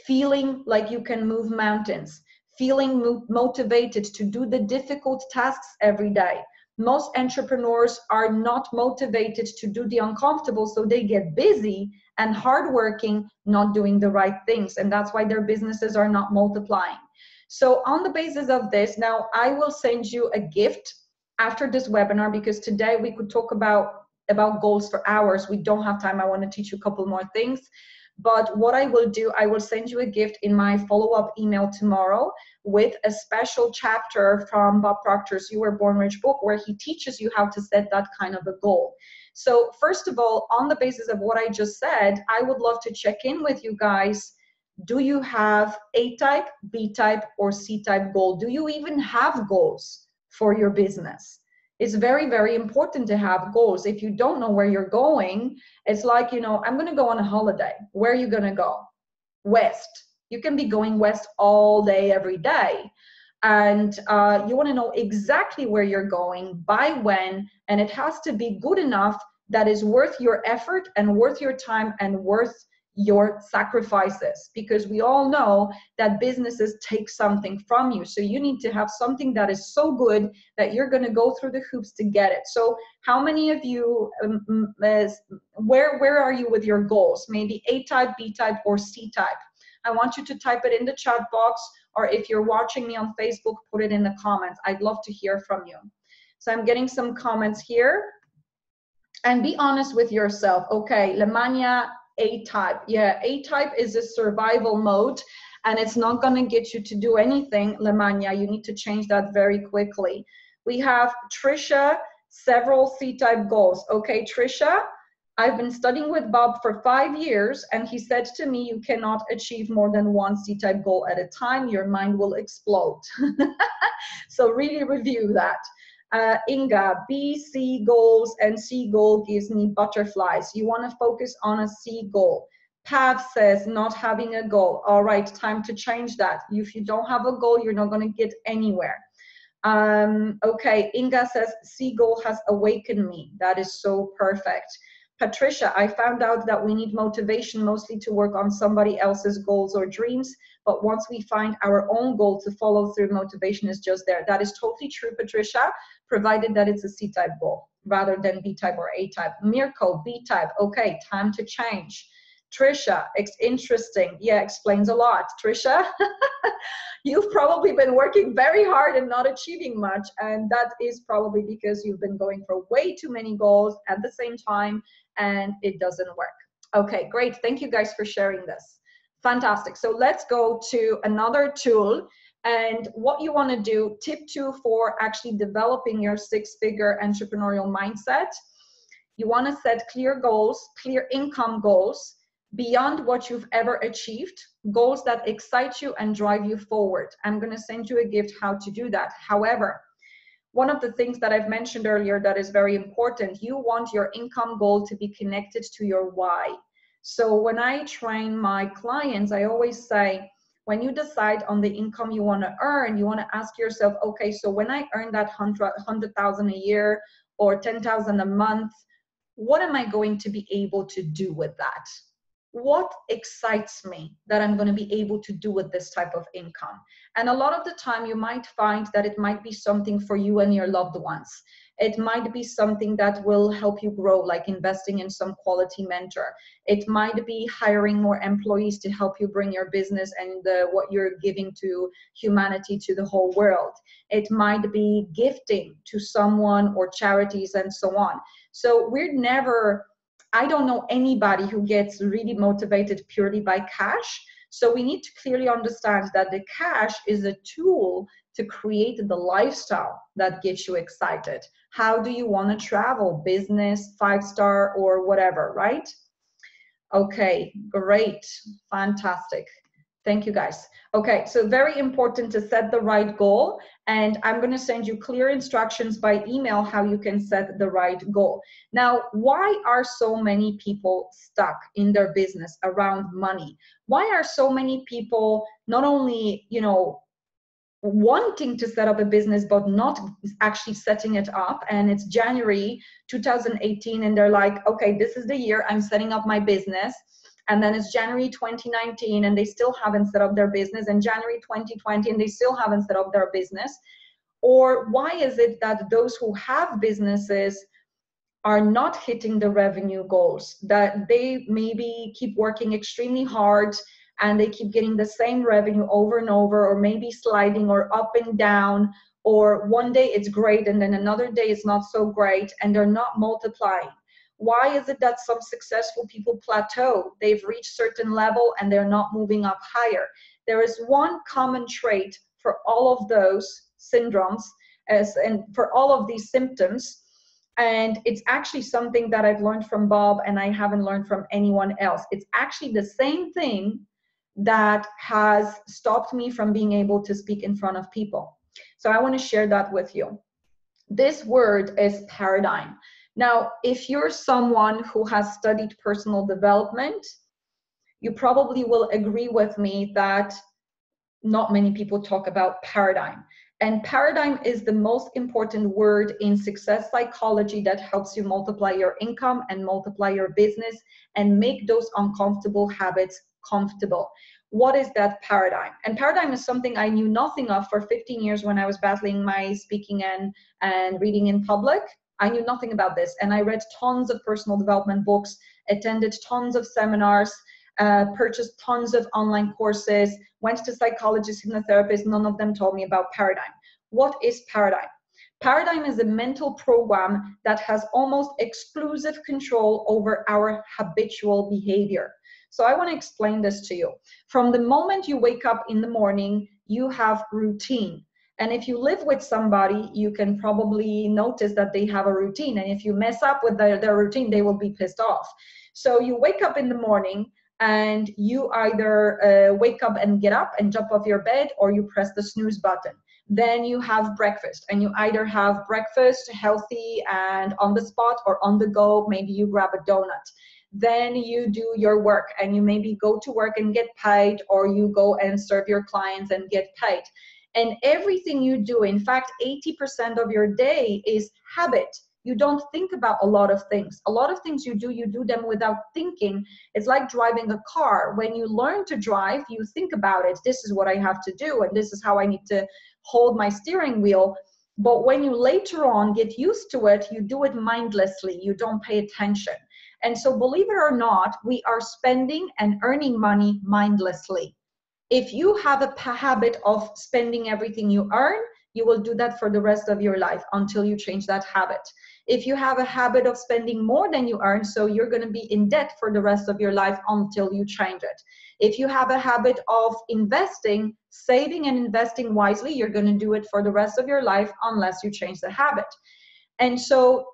feeling like you can move mountains, feeling motivated to do the difficult tasks every day. Most entrepreneurs are not motivated to do the uncomfortable, so they get busy and hardworking, not doing the right things. And that's why their businesses are not multiplying. So on the basis of this, now I will send you a gift after this webinar, because today we could talk about goals for hours. We don't have time. I want to teach you a couple more things. But what I will do, I will send you a gift in my follow-up email tomorrow with a special chapter from Bob Proctor's You Were Born Rich book, where he teaches you how to set that kind of a goal. So first of all, on the basis of what I just said, I would love to check in with you guys. Do you have A-type, B-type, or C-type goal? Do you even have goals for your business? It's very, very important to have goals. If you don't know where you're going, it's like, you know, I'm going to go on a holiday. Where are you going to go? West. You can be going west all day, every day. And you want to know exactly where you're going, by when, and it has to be good enough that is worth your effort and worth your time and worth your sacrifices, because we all know that businesses take something from you. So you need to have something that is so good that you're going to go through the hoops to get it. So how many of you, where are you with your goals? Maybe A-type, B-type, or C-type? I want you to type it in the chat box, or if you're watching me on Facebook, put it in the comments. I'd love to hear from you. So I'm getting some comments here. And be honest with yourself. Okay, Lemania, A-type. Yeah, A-type is a survival mode, and it's not going to get you to do anything, Lemania. You need to change that very quickly. We have Trisha, several C-type goals. Okay, Trisha, I've been studying with Bob for 5 years, and he said to me, you cannot achieve more than one C-type goal at a time. Your mind will explode. So really review that. Inga, B, C goals, and C goal gives me butterflies. You want to focus on a C goal. Pav says not having a goal. All right, time to change that. If you don't have a goal, you're not going to get anywhere. Okay, Inga says C goal has awakened me. That is so perfect. Patricia, I found out that we need motivation mostly to work on somebody else's goals or dreams, but once we find our own goal to follow through, motivation is just there. That is totally true, Patricia, provided that it's a C-type goal rather than B-type or A-type. Mirko, B-type, okay, time to change. Trisha, it's interesting. Yeah, explains a lot. Trisha, you've probably been working very hard and not achieving much, and that is probably because you've been going for way too many goals at the same time, and it doesn't work. Okay, great. Thank you guys for sharing this. Fantastic. So let's go to another tool. And what you want to do, tip 2 for actually developing your 6-figure entrepreneurial mindset. You want to set clear goals, clear income goals. beyond what you've ever achieved, goals that excite you and drive you forward. I'm going to send you a gift how to do that. However, one of the things that I've mentioned earlier that is very important, you want your income goal to be connected to your why. So when I train my clients, I always say, when you decide on the income you want to earn, you want to ask yourself, okay, so when I earn that 100,000 a year or 10,000 a month, what am I going to be able to do with that? What excites me that I'm going to be able to do with this type of income? And a lot of the time you might find that it might be something for you and your loved ones. It might be something that will help you grow, like investing in some quality mentor. It might be hiring more employees to help you bring your business and what you're giving to humanity to the whole world. It might be gifting to someone or charities and so on. So we're never, I don't know anybody who gets really motivated purely by cash. So we need to clearly understand that the cash is a tool to create the lifestyle that gets you excited. How do you want to travel? Business, 5-star, or whatever, right? Okay, great, fantastic. Thank you, guys. Okay, so very important to set the right goal, and I'm going to send you clear instructions by email how you can set the right goal. Now, why are so many people stuck in their business around money? Why are so many people not only, you know, wanting to set up a business but not actually setting it up? And it's January 2018 and they're like, okay, this is the year I'm setting up my business. And then it's January 2019 and they still haven't set up their business, and January 2020 and they still haven't set up their business. Or why is it that those who have businesses are not hitting the revenue goals, that they maybe keep working extremely hard and they keep getting the same revenue over and over, or maybe sliding or up and down, or one day it's great and then another day it's not so great, and they're not multiplying? Why is it that some successful people plateau? They've reached certain level and they're not moving up higher. There is one common trait for all of those syndromes and for all of these symptoms. And it's actually something that I've learned from Bob and I haven't learned from anyone else. It's actually the same thing that has stopped me from being able to speak in front of people. So I want to share that with you. This word is paradigm. Now, if you're someone who has studied personal development, you probably will agree with me that not many people talk about paradigm. And paradigm is the most important word in success psychology that helps you multiply your income and multiply your business and make those uncomfortable habits comfortable. What is that paradigm? And paradigm is something I knew nothing of for 15 years when I was battling my speaking and reading in public. I knew nothing about this. And I read tons of personal development books, attended tons of seminars, purchased tons of online courses, went to psychologists, hypnotherapists. None of them told me about paradigm. What is paradigm? Paradigm is a mental program that has almost exclusive control over our habitual behavior. So I want to explain this to you. From the moment you wake up in the morning, you have routine. And if you live with somebody, you can probably notice that they have a routine. And if you mess up with their routine, they will be pissed off. So you wake up in the morning and you either wake up and get up and jump off your bed, or you press the snooze button. Then you have breakfast, and you either have breakfast healthy and on the spot, or on the go, maybe you grab a donut. Then you do your work, and you maybe go to work and get paid, or you go and serve your clients and get paid. And everything you do, in fact, 80% of your day is habit. You don't think about a lot of things. A lot of things you do them without thinking. It's like driving a car. When you learn to drive, you think about it. This is what I have to do, and this is how I need to hold my steering wheel. But when you later on get used to it, you do it mindlessly. You don't pay attention. And so, believe it or not, we are spending and earning money mindlessly. If you have a habit of spending everything you earn, you will do that for the rest of your life until you change that habit. If you have a habit of spending more than you earn, so you're going to be in debt for the rest of your life until you change it. If you have a habit of investing, saving and investing wisely, you're going to do it for the rest of your life unless you change the habit. And so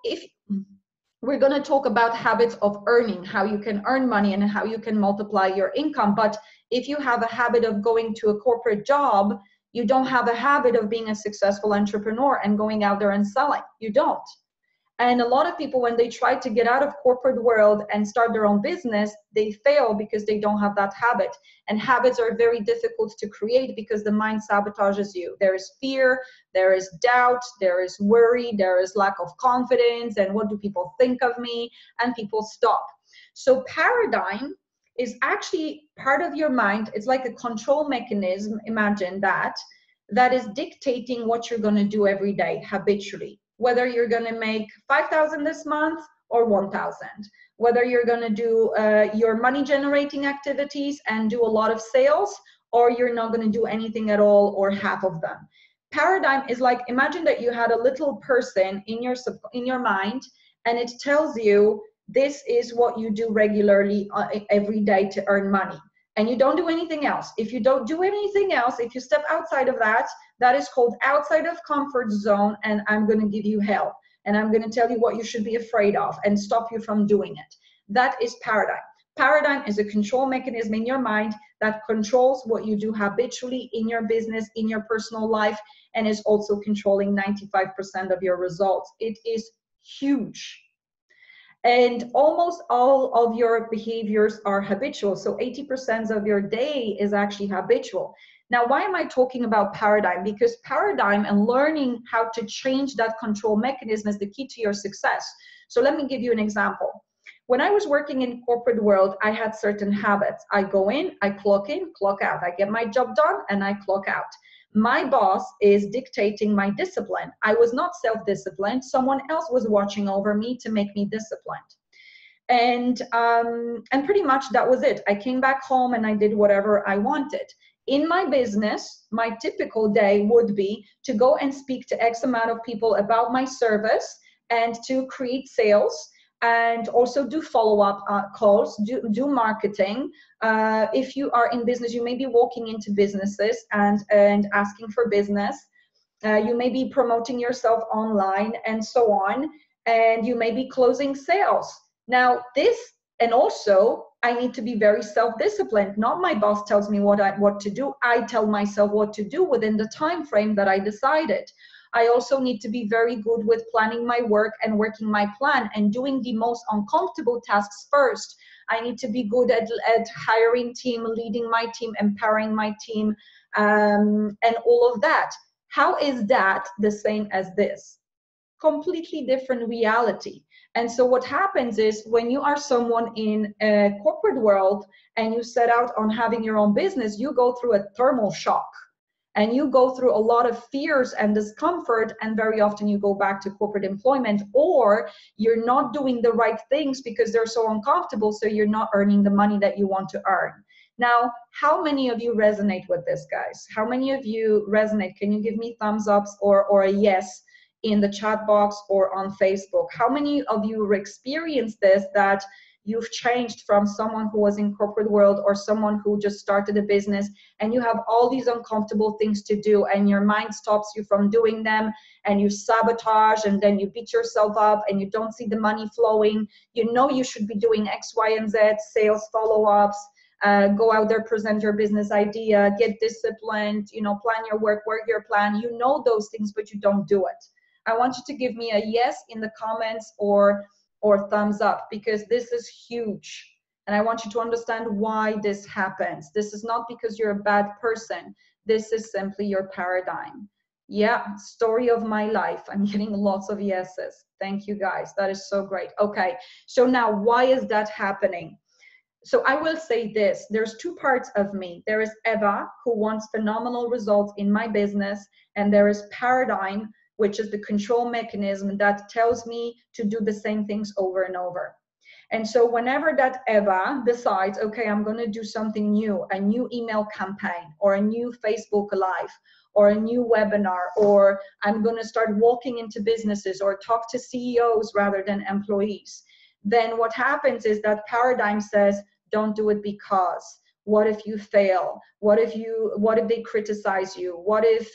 we're going to talk about habits of earning, how you can earn money and how you can multiply your income. But if you have a habit of going to a corporate job, you don't have a habit of being a successful entrepreneur and going out there and selling. You don't. And a lot of people, when they try to get out of corporate world and start their own business, they fail because they don't have that habit. And habits are very difficult to create because the mind sabotages you. There is fear, there is doubt, there is worry, there is lack of confidence, and what do people think of me? And people stop. So paradigm is actually part of your mind. It's like a control mechanism, imagine that is dictating what you're going to do every day habitually. Whether you're going to make 5,000 this month or 1,000, whether you're going to do your money generating activities and do a lot of sales, or you're not going to do anything at all or half of them. Paradigm is like, imagine that you had a little person in your mind, and it tells you this is what you do regularly every day to earn money. And you don't do anything else. If you don't do anything else, if you step outside of that, that is called outside of comfort zone, and I'm going to give you hell. And I'm going to tell you what you should be afraid of and stop you from doing it. That is paradigm. Paradigm is a control mechanism in your mind that controls what you do habitually in your business, in your personal life, and is also controlling 95% of your results. It is huge. And almost all of your behaviors are habitual. So 80% of your day is actually habitual. Now, why am I talking about paradigm? Because paradigm and learning how to change that control mechanism is the key to your success. So let me give you an example. When I was working in corporate world, I had certain habits. I go in, clock out. I get my job done and I clock out. My boss is dictating my discipline. I was not self-disciplined. Someone else was watching over me to make me disciplined. And pretty much that was it. I came back home and I did whatever I wanted. In my business, my typical day would be to go and speak to X amount of people about my service and to create sales, and also do follow-up calls, do marketing. If you are in business, you may be walking into businesses and asking for business. You may be promoting yourself online and so on, and you may be closing sales. Now this, and also I need to be very self-disciplined. Not my boss tells me what to do. I tell myself what to do within the time frame that I decided. I also need to be very good with planning my work and working my plan and doing the most uncomfortable tasks first. I need to be good at hiring team, leading my team, empowering my team, and all of that. How is that the same as this? Completely different reality. And so what happens is when you are someone in a corporate world and you set out on having your own business, you go through a thermal shock. And you go through a lot of fears and discomfort, and very often you go back to corporate employment, or you're not doing the right things because they're so uncomfortable, so you're not earning the money that you want to earn. Now, how many of you resonate with this, guys? How many of you resonate? Can you give me thumbs ups or a yes in the chat box or on Facebook? How many of you experienced this, that you've changed from someone who was in corporate world or someone who just started a business, and you have all these uncomfortable things to do and your mind stops you from doing them, and you sabotage, and then you beat yourself up and you don't see the money flowing? You know you should be doing X, Y, and Z, sales follow-ups, go out there, present your business idea, get disciplined, plan your work your plan. You know those things, but you don't do it. I want you to give me a yes in the comments or thumbs up, because this is huge. And I want you to understand why this happens. This is not because you're a bad person. This is simply your paradigm. Yeah, story of my life. I'm getting lots of yeses. Thank you, guys. That is so great. Okay, so now why is that happening? So I will say this, there's two parts of me. There is Eva, who wants phenomenal results in my business, and there is paradigm, which is the control mechanism that tells me to do the same things over and over. And so whenever that Eva decides, okay, I'm going to do something new, a new email campaign or a new Facebook Live or a new webinar, or I'm going to start walking into businesses or talk to CEOs rather than employees, then what happens is that paradigm says, don't do it because, What if you fail? What if they criticize you? What if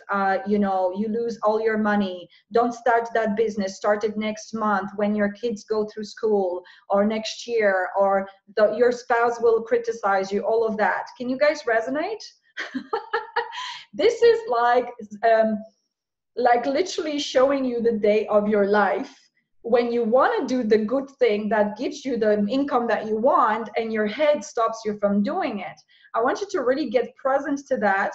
you know, you lose all your money? Don't start that business, start it next month when your kids go through school, or next year, or your spouse will criticize you, all of that. Can you guys resonate? This is like literally showing you the day of your life when you want to do the good thing that gives you the income that you want, and your head stops you from doing it. I want you to really get present to that.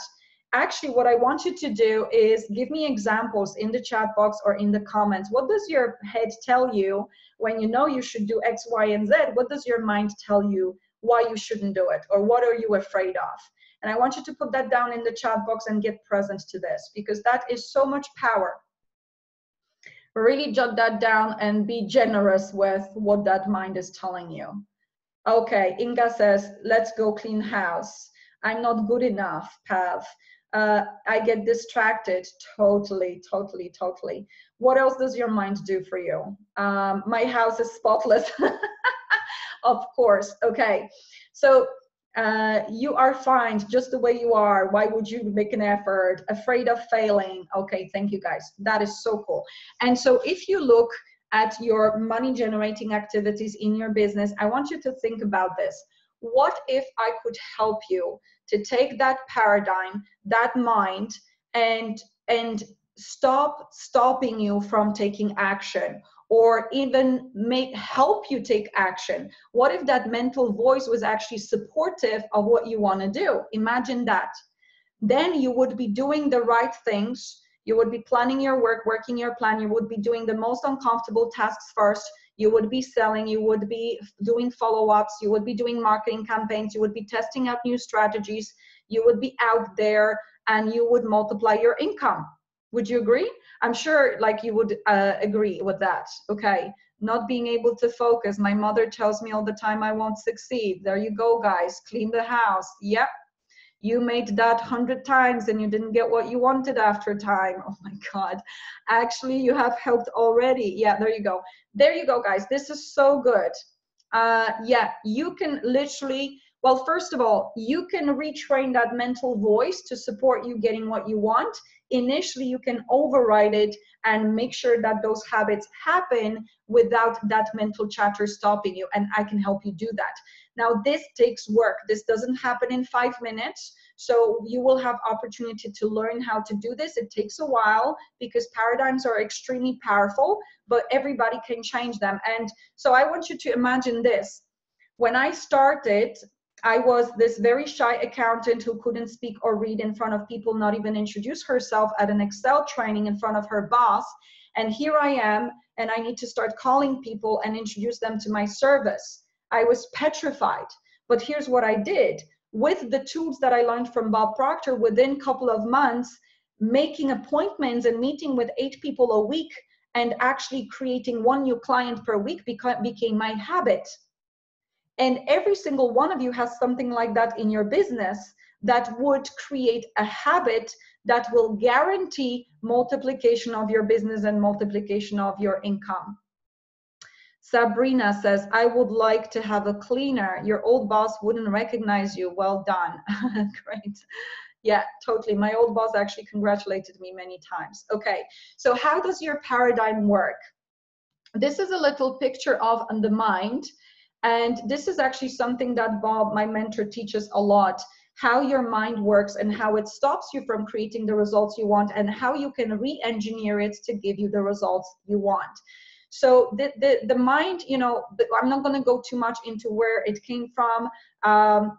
Actually, what I want you to do is give me examples in the chat box or in the comments. What does your head tell you when you know you should do X, Y, and Z? What does your mind tell you why you shouldn't do it, or what are you afraid of? And I want you to put that down in the chat box and get present to this, because that is so much power. Really jot that down and be generous with what that mind is telling you. Okay, Inga says, let's go clean house. I'm not good enough, Pav. I get distracted. Totally. What else does your mind do for you? My house is spotless. Of course. Okay, so you are fine just the way you are. Why would you make an effort? Afraid of failing. Okay, thank you guys. That is so cool. And so if you look at your money generating activities in your business, I want you to think about this. What if I could help you to take that paradigm, that mind, and stop stopping you from taking action, or even help you take action? What if that mental voice was actually supportive of what you want to do? Imagine that. Then you would be doing the right things. You would be planning your work, working your plan. You would be doing the most uncomfortable tasks first. You would be selling. You would be doing follow-ups. You would be doing marketing campaigns. You would be testing out new strategies. You would be out there, and you would multiply your income. Would you agree? I'm sure like you would agree with that. Okay. Not being able to focus. My mother tells me all the time I won't succeed. There you go, guys. Clean the house. Yep. You made that 100 times and you didn't get what you wanted after time. Oh my God. Actually, you have helped already. Yeah, there you go. There you go, guys. This is so good. Yeah, you can literally, well, first of all, you can retrain that mental voice to support you getting what you want. Initially, you can override it and make sure that those habits happen without that mental chatter stopping you. And I can help you do that. Now, this takes work. This doesn't happen in 5 minutes. So you will have opportunity to learn how to do this. It takes a while because paradigms are extremely powerful, but everybody can change them. And so I want you to imagine this. When I started, I was this very shy accountant who couldn't speak or read in front of people, not even introduce herself at an Excel training in front of her boss. And here I am, and I need to start calling people and introduce them to my service. I was petrified. But here's what I did. With the tools that I learned from Bob Proctor, within a couple of months, making appointments and meeting with 8 people a week and actually creating 1 new client per week became my habit. And every single one of you has something like that in your business that would create a habit that will guarantee multiplication of your business and multiplication of your income. Sabrina says, I would like to have a cleaner. Your old boss wouldn't recognize you. Well done. Great. Yeah, totally. My old boss actually congratulated me many times. Okay, so how does your paradigm work? This is a little picture of the mind. And this is actually something that Bob, my mentor, teaches a lot, how your mind works and how it stops you from creating the results you want and how you can re-engineer it to give you the results you want. So the mind, you know, I'm not going to go too much into where it came from,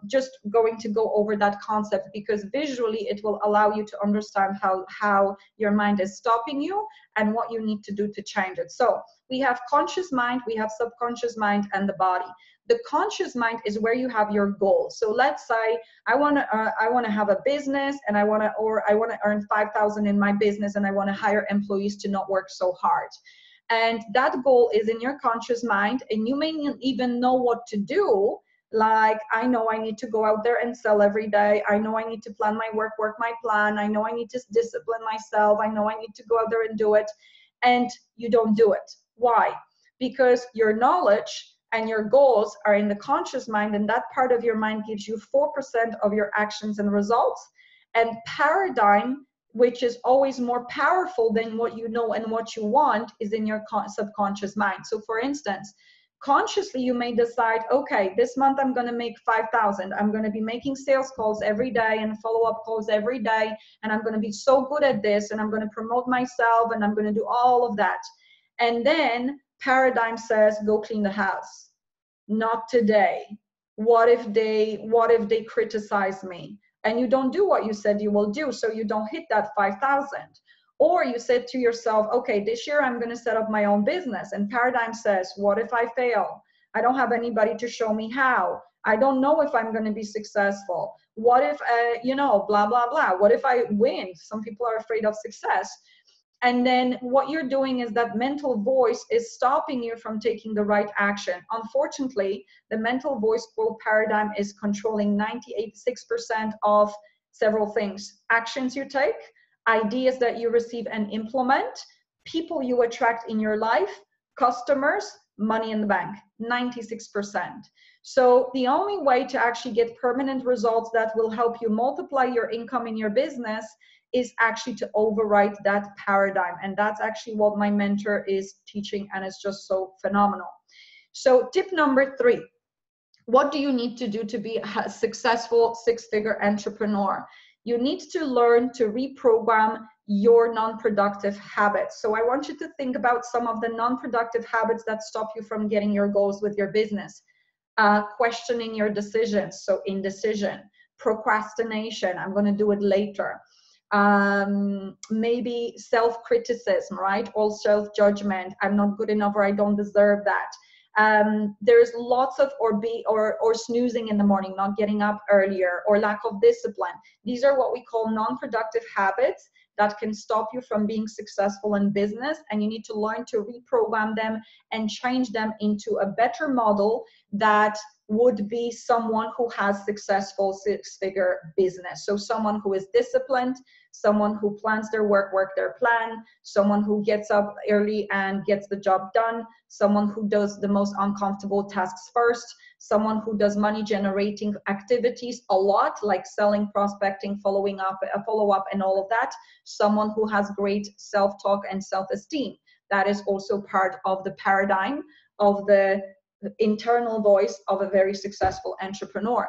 just going to go over that concept because visually it will allow you to understand how your mind is stopping you and what you need to do to change it. So we have conscious mind, we have subconscious mind, and the body. The conscious mind is where you have your goals. So let's say I want to have a business and I want to earn 5,000 in my business and I want to hire employees to not work so hard. And that goal is in your conscious mind, and you may not even know what to do. Like, I know I need to go out there and sell every day. I know I need to plan my work my plan. I know I need to discipline myself. I know I need to go out there and do it. And you don't do it. Why? Because your knowledge and your goals are in the conscious mind, and that part of your mind gives you 4% of your actions and results. And paradigm, which is always more powerful than what you know and what you want, is in your subconscious mind. So for instance, consciously you may decide, okay, this month I'm going to make 5,000. I'm going to be making sales calls every day and follow-up calls every day, and I'm going to be so good at this, and I'm going to promote myself, and I'm going to do all of that. And then paradigm says, go clean the house. Not today. What if they criticize me? And you don't do what you said you will do, so you don't hit that 5,000. Or you said to yourself, okay, this year I'm going to set up my own business. And paradigm says, what if I fail? I don't have anybody to show me how. I don't know if I'm going to be successful. What if, blah, blah, blah. What if I win? Some people are afraid of success. And then what you're doing is that mental voice is stopping you from taking the right action. Unfortunately, the mental voice called paradigm is controlling 96% of several things. Actions you take, ideas that you receive and implement, people you attract in your life, customers, money in the bank, 96%. So the only way to actually get permanent results that will help you multiply your income in your business is actually to override that paradigm. And that's actually what my mentor is teaching, and it's just so phenomenal. So tip number 3, what do you need to do to be a successful six-figure entrepreneur? You need to learn to reprogram your non-productive habits. So I want you to think about some of the non-productive habits that stop you from getting your goals with your business. Questioning your decisions, so indecision. Procrastination, I'm going to do it later. Maybe self-criticism, right? Or self-judgment, I'm not good enough, or I don't deserve that. There's lots of or snoozing in the morning, not getting up earlier, or lack of discipline. These are what we call non-productive habits that can stop you from being successful in business, and you need to learn to reprogram them and change them into a better model that would be someone who has successful six-figure business. So someone who is disciplined, someone who plans their work their plan, someone who gets up early and gets the job done, someone who does the most uncomfortable tasks first, someone who does money generating activities a lot, like selling, prospecting, follow-up and all of that, someone who has great self-talk and self-esteem. That is also part of the paradigm of the internal voice of a very successful entrepreneur.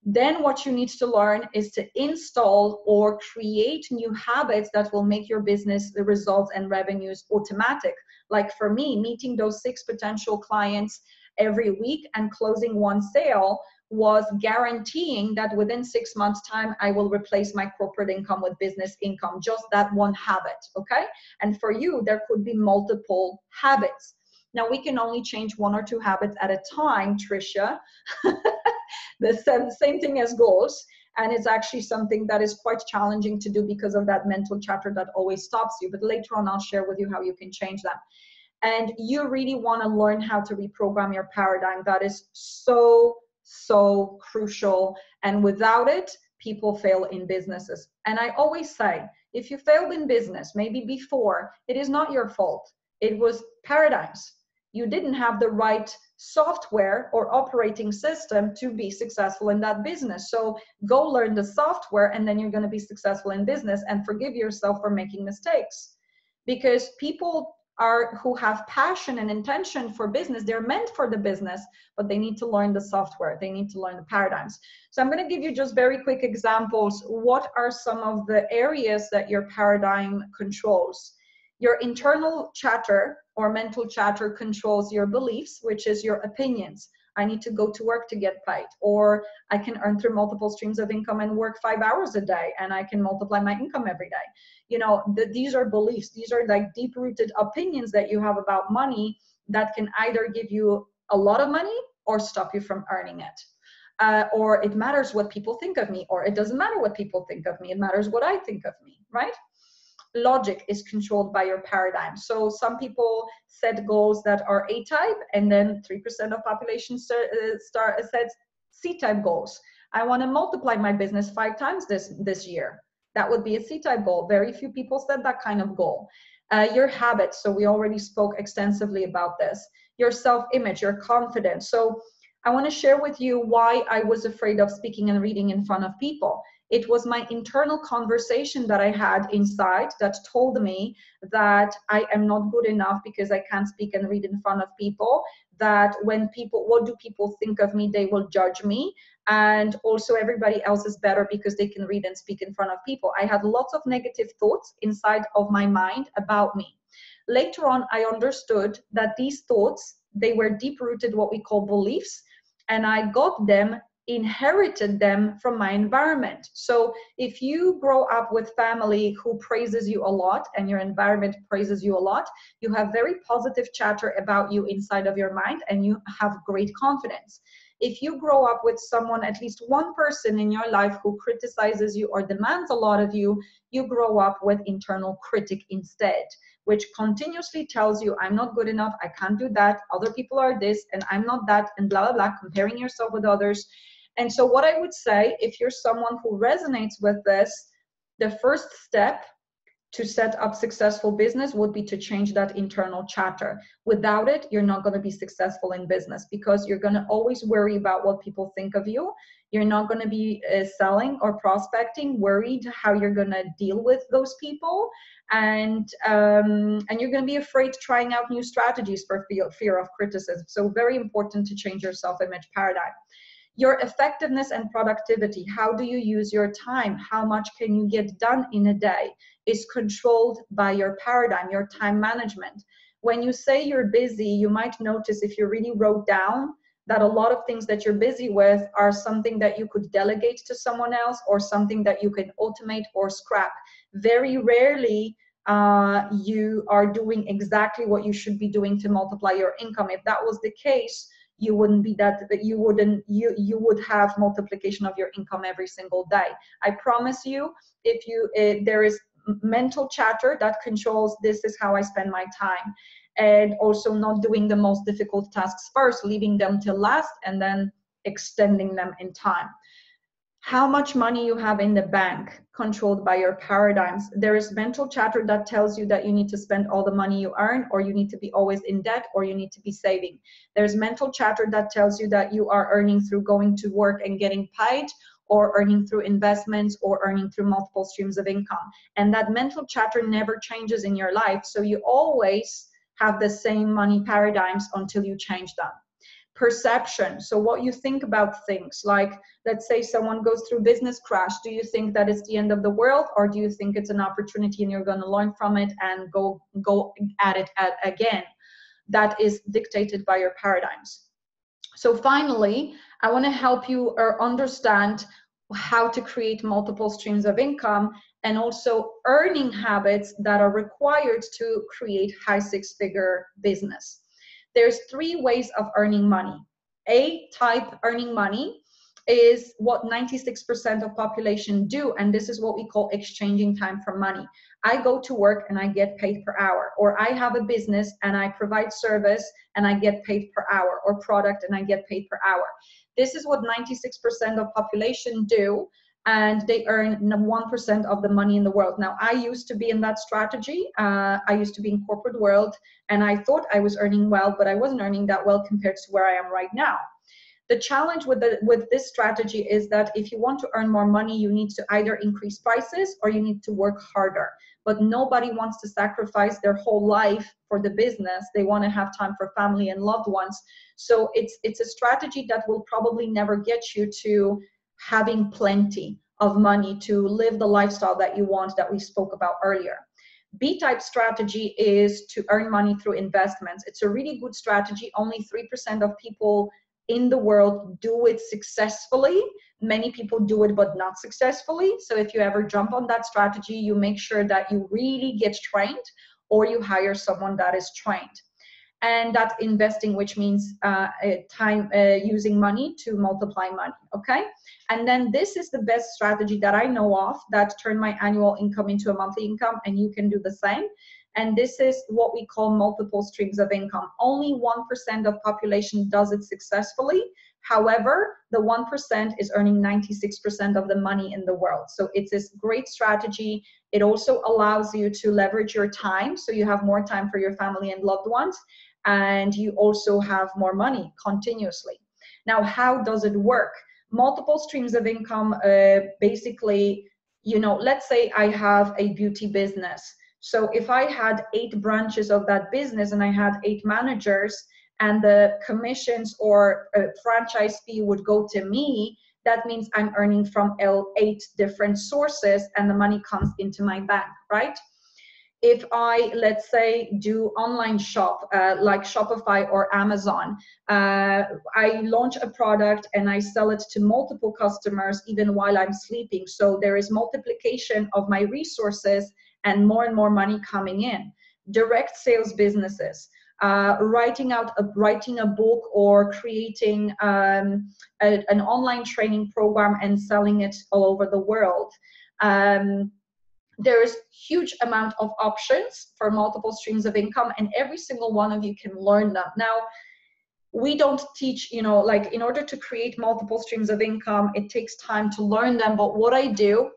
Then what you need to learn is to install or create new habits that will make your business, the results and revenues automatic. Like for me, meeting those 6 potential clients every week and closing 1 sale was guaranteeing that within 6 months' time, I will replace my corporate income with business income, just that one habit, okay? And for you, there could be multiple habits. Now, we can only change 1 or 2 habits at a time, Tricia. The same thing as goals. And it's actually something that is quite challenging to do because of that mental chatter that always stops you. But later on, I'll share with you how you can change them. And you really want to learn how to reprogram your paradigm. That is so, so crucial. And without it, people fail in businesses. And I always say, if you failed in business, maybe before, it is not your fault. It was paradigms. You didn't have the right software or operating system to be successful in that business. So go learn the software, and then you're going to be successful in business, and forgive yourself for making mistakes. Because people who have passion and intention for business, they're meant for the business, but they need to learn the software. They need to learn the paradigms. So I'm going to give you just very quick examples. What are some of the areas that your paradigm controls? Your internal chatter or mental chatter controls your beliefs, which is your opinions. I need to go to work to get paid, or I can earn through multiple streams of income and work 5 hours a day, and I can multiply my income every day. You know, these are beliefs. These are like deep-rooted opinions that you have about money that can either give you a lot of money or stop you from earning it. Or it matters what people think of me, or it doesn't matter what people think of me. It matters what I think of me, right? Logic is controlled by your paradigm. So some people set goals that are A-type, and then 3% of population sets C-type goals. I want to multiply my business 5 times this year. That would be a C-type goal. Very few people set that kind of goal. Your habits, so we already spoke extensively about this. your self-image, your confidence. So I want to share with you why I was afraid of speaking and reading in front of people. It was my internal conversation that I had inside that told me that I am not good enough because I can't speak and read in front of people, that when people, what do people think of me, they will judge me, and also everybody else is better because they can read and speak in front of people. I had lots of negative thoughts inside of my mind about me. Later on, I understood that these thoughts, they were deep-rooted, what we call beliefs, and I got them, inherited them from my environment. So if you grow up with family who praises you a lot and your environment praises you a lot, you have very positive chatter about you inside of your mind and you have great confidence. If you grow up with someone, at least one person in your life who criticizes you or demands a lot of you, you grow up with internal critic instead, which continuously tells you, I'm not good enough, I can't do that, other people are this, and I'm not that, and blah, blah, blah, comparing yourself with others. And so what I would say, if you're someone who resonates with this, the first step to set up successful business would be to change that internal chatter. Without it, you're not going to be successful in business because you're going to always worry about what people think of you. You're not going to be selling or prospecting, worried how you're going to deal with those people. And you're going to be afraid trying out new strategies for fear of criticism. So very important to change your self-image paradigm. Your effectiveness and productivity, how do you use your time? How much can you get done in a day is controlled by your paradigm, your time management. When you say you're busy, you might notice if you really wrote down that a lot of things that you're busy with are something that you could delegate to someone else or something that you can automate or scrap. Very rarely you are doing exactly what you should be doing to multiply your income. If that was the case, you wouldn't be that, you would have multiplication of your income every single day. I promise you, if there is mental chatter that controls, this is how I spend my time, and also not doing the most difficult tasks first, leaving them till last, and then extending them in time. How much money you have in the bank, controlled by your paradigms. There is mental chatter that tells you that you need to spend all the money you earn, or you need to be always in debt, or you need to be saving. There's mental chatter that tells you that you are earning through going to work and getting paid, or earning through investments, or earning through multiple streams of income. And that mental chatter never changes in your life. So you always have the same money paradigms until you change them. Perception, so what you think about things, like let's say someone goes through business crash, do you think that it's the end of the world, or do you think it's an opportunity and you're going to learn from it and go at it again? That is dictated by your paradigms. So finally, I want to help you understand how to create multiple streams of income and also earning habits that are required to create high six-figure business. There's three ways of earning money. A type earning money is what 96% of population do, and this is what we call exchanging time for money. I go to work and I get paid per hour, or I have a business and I provide service and I get paid per hour, or product and I get paid per hour. This is what 96% of population do, and they earn 1% of the money in the world. Now, I used to be in that strategy. I used to be in corporate world, and I thought I was earning well, but I wasn't earning that well compared to where I am right now. The challenge with this strategy is that if you want to earn more money, you need to either increase prices or you need to work harder. But nobody wants to sacrifice their whole life for the business. They want to have time for family and loved ones. So it's a strategy that will probably never get you to having plenty of money to live the lifestyle that you want, that we spoke about earlier. B-type strategy is to earn money through investments. It's a really good strategy. Only 3% of people in the world do it successfully. Many people do it, but not successfully. So if you ever jump on that strategy, you make sure that you really get trained, or you hire someone that is trained. And that's investing, which means using money to multiply money, okay? And then this is the best strategy that I know of that turned my annual income into a monthly income, and you can do the same. And this is what we call multiple streams of income. Only 1% of population does it successfully. However, the 1% is earning 96% of the money in the world. So it's this great strategy. It also allows you to leverage your time, so you have more time for your family and loved ones. and you also have more money continuously. Now, how does it work? Multiple streams of income, basically, you know, let's say I have a beauty business. So if I had 8 branches of that business and I had 8 managers, and the commissions or franchise fee would go to me, that means I'm earning from 8 different sources and the money comes into my bank, right? If I, let's say, do online shop like Shopify or Amazon, I launch a product and I sell it to multiple customers even while I'm sleeping. So there is multiplication of my resources and more money coming in. Direct sales businesses, writing a book or creating an online training program and selling it all over the world. There's huge amount of options for multiple streams of income, and every single one of you can learn them. Now, we don't teach, you know, like in order to create multiple streams of income, it takes time to learn them. But what I do,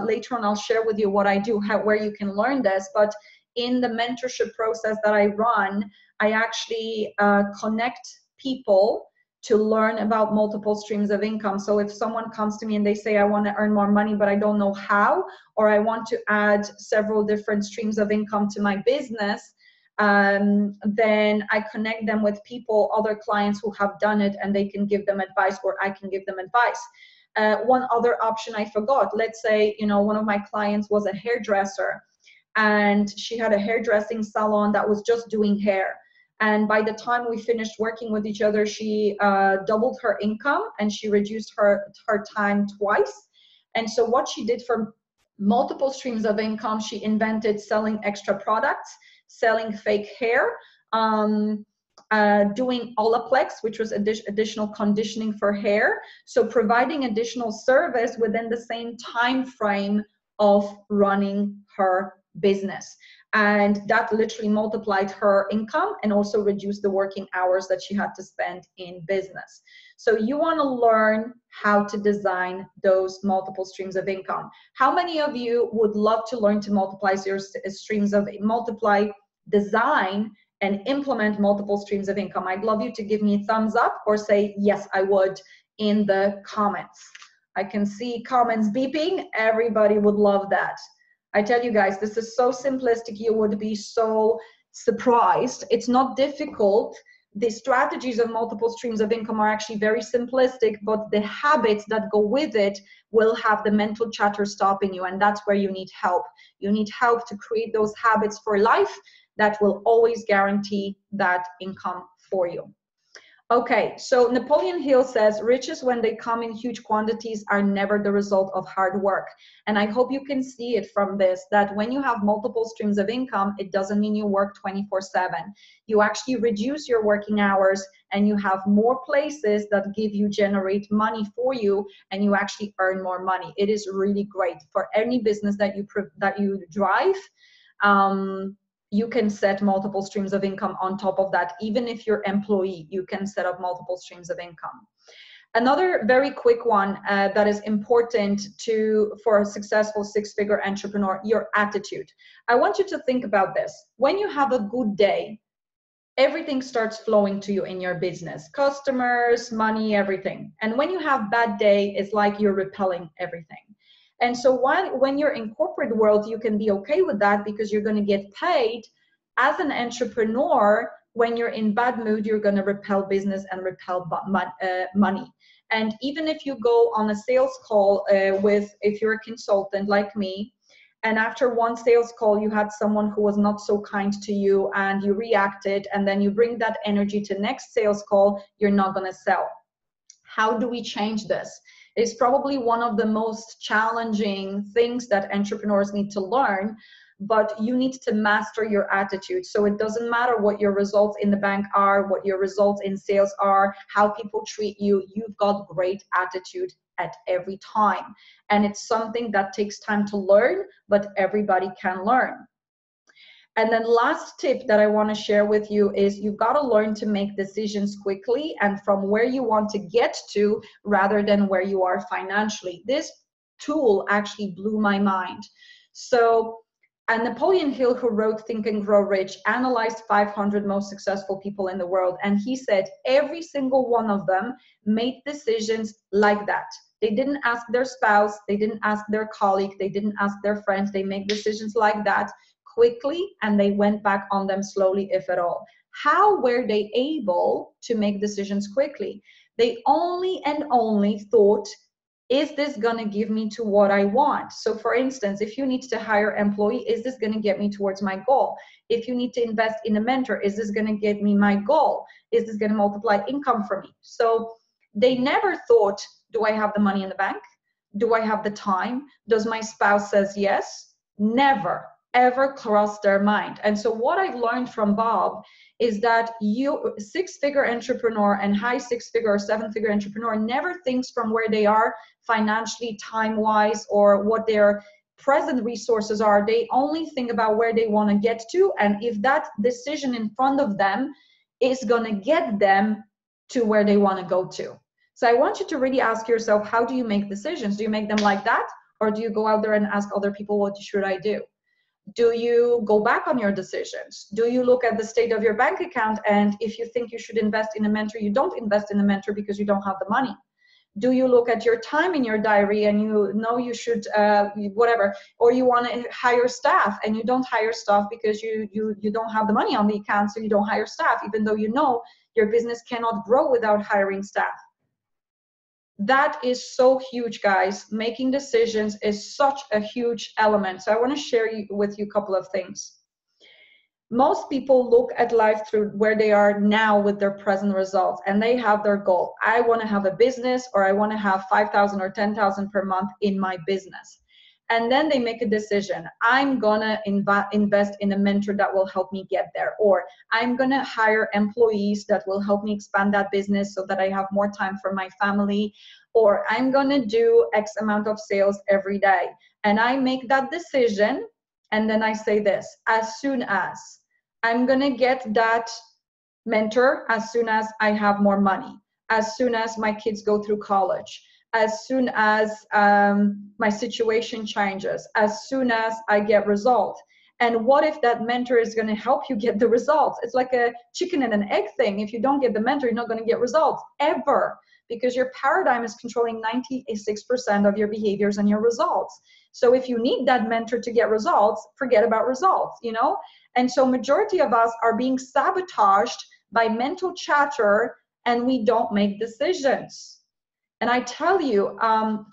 later on I'll share with you what I do, where you can learn this. But in the mentorship process that I run, I actually connect people to learn about multiple streams of income. So if someone comes to me and they say, I want to earn more money, but I don't know how, or I want to add several different streams of income to my business, then I connect them with people, other clients who have done it, and they can give them advice, or I can give them advice. One other option I forgot, let's say, you know, one of my clients was a hairdresser, and she had a hairdressing salon that was just doing hair. And by the time we finished working with each other, she doubled her income and she reduced her time twice. And so what she did for multiple streams of income, she invented selling extra products, selling fake hair, doing Olaplex, which was additional conditioning for hair. So providing additional service within the same time frame of running her business. And that literally multiplied her income and also reduced the working hours that she had to spend in business. So you want to learn how to design those multiple streams of income. How many of you would love to learn to multiply your streams of design and implement multiple streams of income? I'd love you to give me a thumbs up or say, yes, I would, in the comments. I can see comments beeping. Everybody would love that. I tell you guys, this is so simplistic, you would be so surprised. It's not difficult. The strategies of multiple streams of income are actually very simplistic, but the habits that go with it will have the mental chatter stopping you, and that's where you need help. You need help to create those habits for life that will always guarantee that income for you. Okay, so Napoleon Hill says, riches when they come in huge quantities are never the result of hard work. And I hope you can see it from this, that when you have multiple streams of income, it doesn't mean you work 24/7. You actually reduce your working hours and you have more places that generate money for you, and you actually earn more money. It is really great for any business that you drive. You can set multiple streams of income on top of that. Even if you're employee, you can set up multiple streams of income. Another very quick one that is important for a successful six-figure entrepreneur, your attitude. I want you to think about this. When you have a good day, everything starts flowing to you in your business. Customers, money, everything. And when you have bad day, it's like you're repelling everything. And so when you're in corporate world, you can be okay with that because you're going to get paid. As an entrepreneur, when you're in bad mood, you're going to repel business and repel money. And even if you go on a sales call if you're a consultant like me, and after one sales call, you had someone who was not so kind to you and you reacted, and then you bring that energy to next sales call, you're not going to sell. How do we change this? It's probably one of the most challenging things that entrepreneurs need to learn, but you need to master your attitude. So it doesn't matter what your results in the bank are, what your results in sales are, how people treat you, you've got great attitude at every time. And it's something that takes time to learn, but everybody can learn. And then last tip that I want to share with you is you've got to learn to make decisions quickly and from where you want to get to rather than where you are financially. This tool actually blew my mind. So And Napoleon Hill, who wrote Think and Grow Rich, analyzed 500 most successful people in the world. And he said every single one of them made decisions like that. They didn't ask their spouse, they didn't ask their colleague, they didn't ask their friends. They made decisions like that quickly, and they went back on them slowly, if at all. How were they able to make decisions quickly? They only and only thought, is this going to give me to what I want? So for instance, if you need to hire an employee, is this going to get me towards my goal? If you need to invest in a mentor, is this going to get me my goal? Is this going to multiply income for me? So they never thought, do I have the money in the bank? Do I have the time? Does my spouse says yes? Never, ever crossed their mind. And so what I've learned from Bob is that you, six-figure entrepreneur and high six-figure or seven-figure entrepreneur never thinks from where they are financially, time-wise, or what their present resources are. They only think about where they want to get to, and if that decision in front of them is going to get them to where they want to go to. So I want you to really ask yourself, how do you make decisions? Do you make them like that? Or do you go out there and ask other people, what should I do? Do you go back on your decisions? Do you look at the state of your bank account, and if you think you should invest in a mentor, you don't invest in a mentor because you don't have the money? Do you look at your time in your diary and you know you should, whatever, or you want to hire staff and you don't hire staff because you don't have the money on the account, so you don't hire staff, even though you know your business cannot grow without hiring staff? That is so huge, guys. Making decisions is such a huge element. So I want to share with you a couple of things. Most people look at life through where they are now with their present results, and they have their goal. I want to have a business, or I want to have 5,000 or 10,000 per month in my business. And then they make a decision. I'm going to invest in a mentor that will help me get there. Or I'm going to hire employees that will help me expand that business so that I have more time for my family. Or I'm going to do X amount of sales every day. And I make that decision. And then I say this, as soon as I'm going to get that mentor, as soon as I have more money, as soon as my kids go through college, as soon as my situation changes, as soon as I get results. And what if that mentor is going to help you get the results? It's like a chicken and an egg thing. If you don't get the mentor, you're not going to get results ever, because your paradigm is controlling 96% of your behaviors and your results. So if you need that mentor to get results, forget about results, you know? And so majority of us are being sabotaged by mental chatter, and we don't make decisions. And I tell you,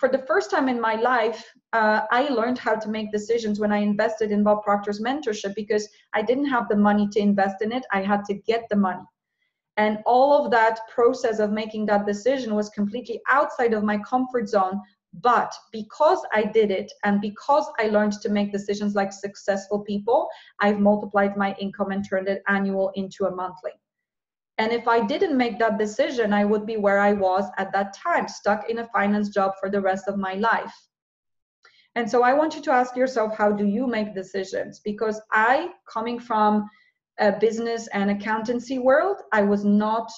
for the first time in my life, I learned how to make decisions when I invested in Bob Proctor's mentorship, because I didn't have the money to invest in it. I had to get the money. And all of that process of making that decision was completely outside of my comfort zone. But because I did it, and because I learned to make decisions like successful people, I've multiplied my income and turned it annual into a monthly. And if I didn't make that decision, I would be where I was at that time, stuck in a finance job for the rest of my life. And so I want you to ask yourself, how do you make decisions? Because I, coming from a business and accountancy world, I was not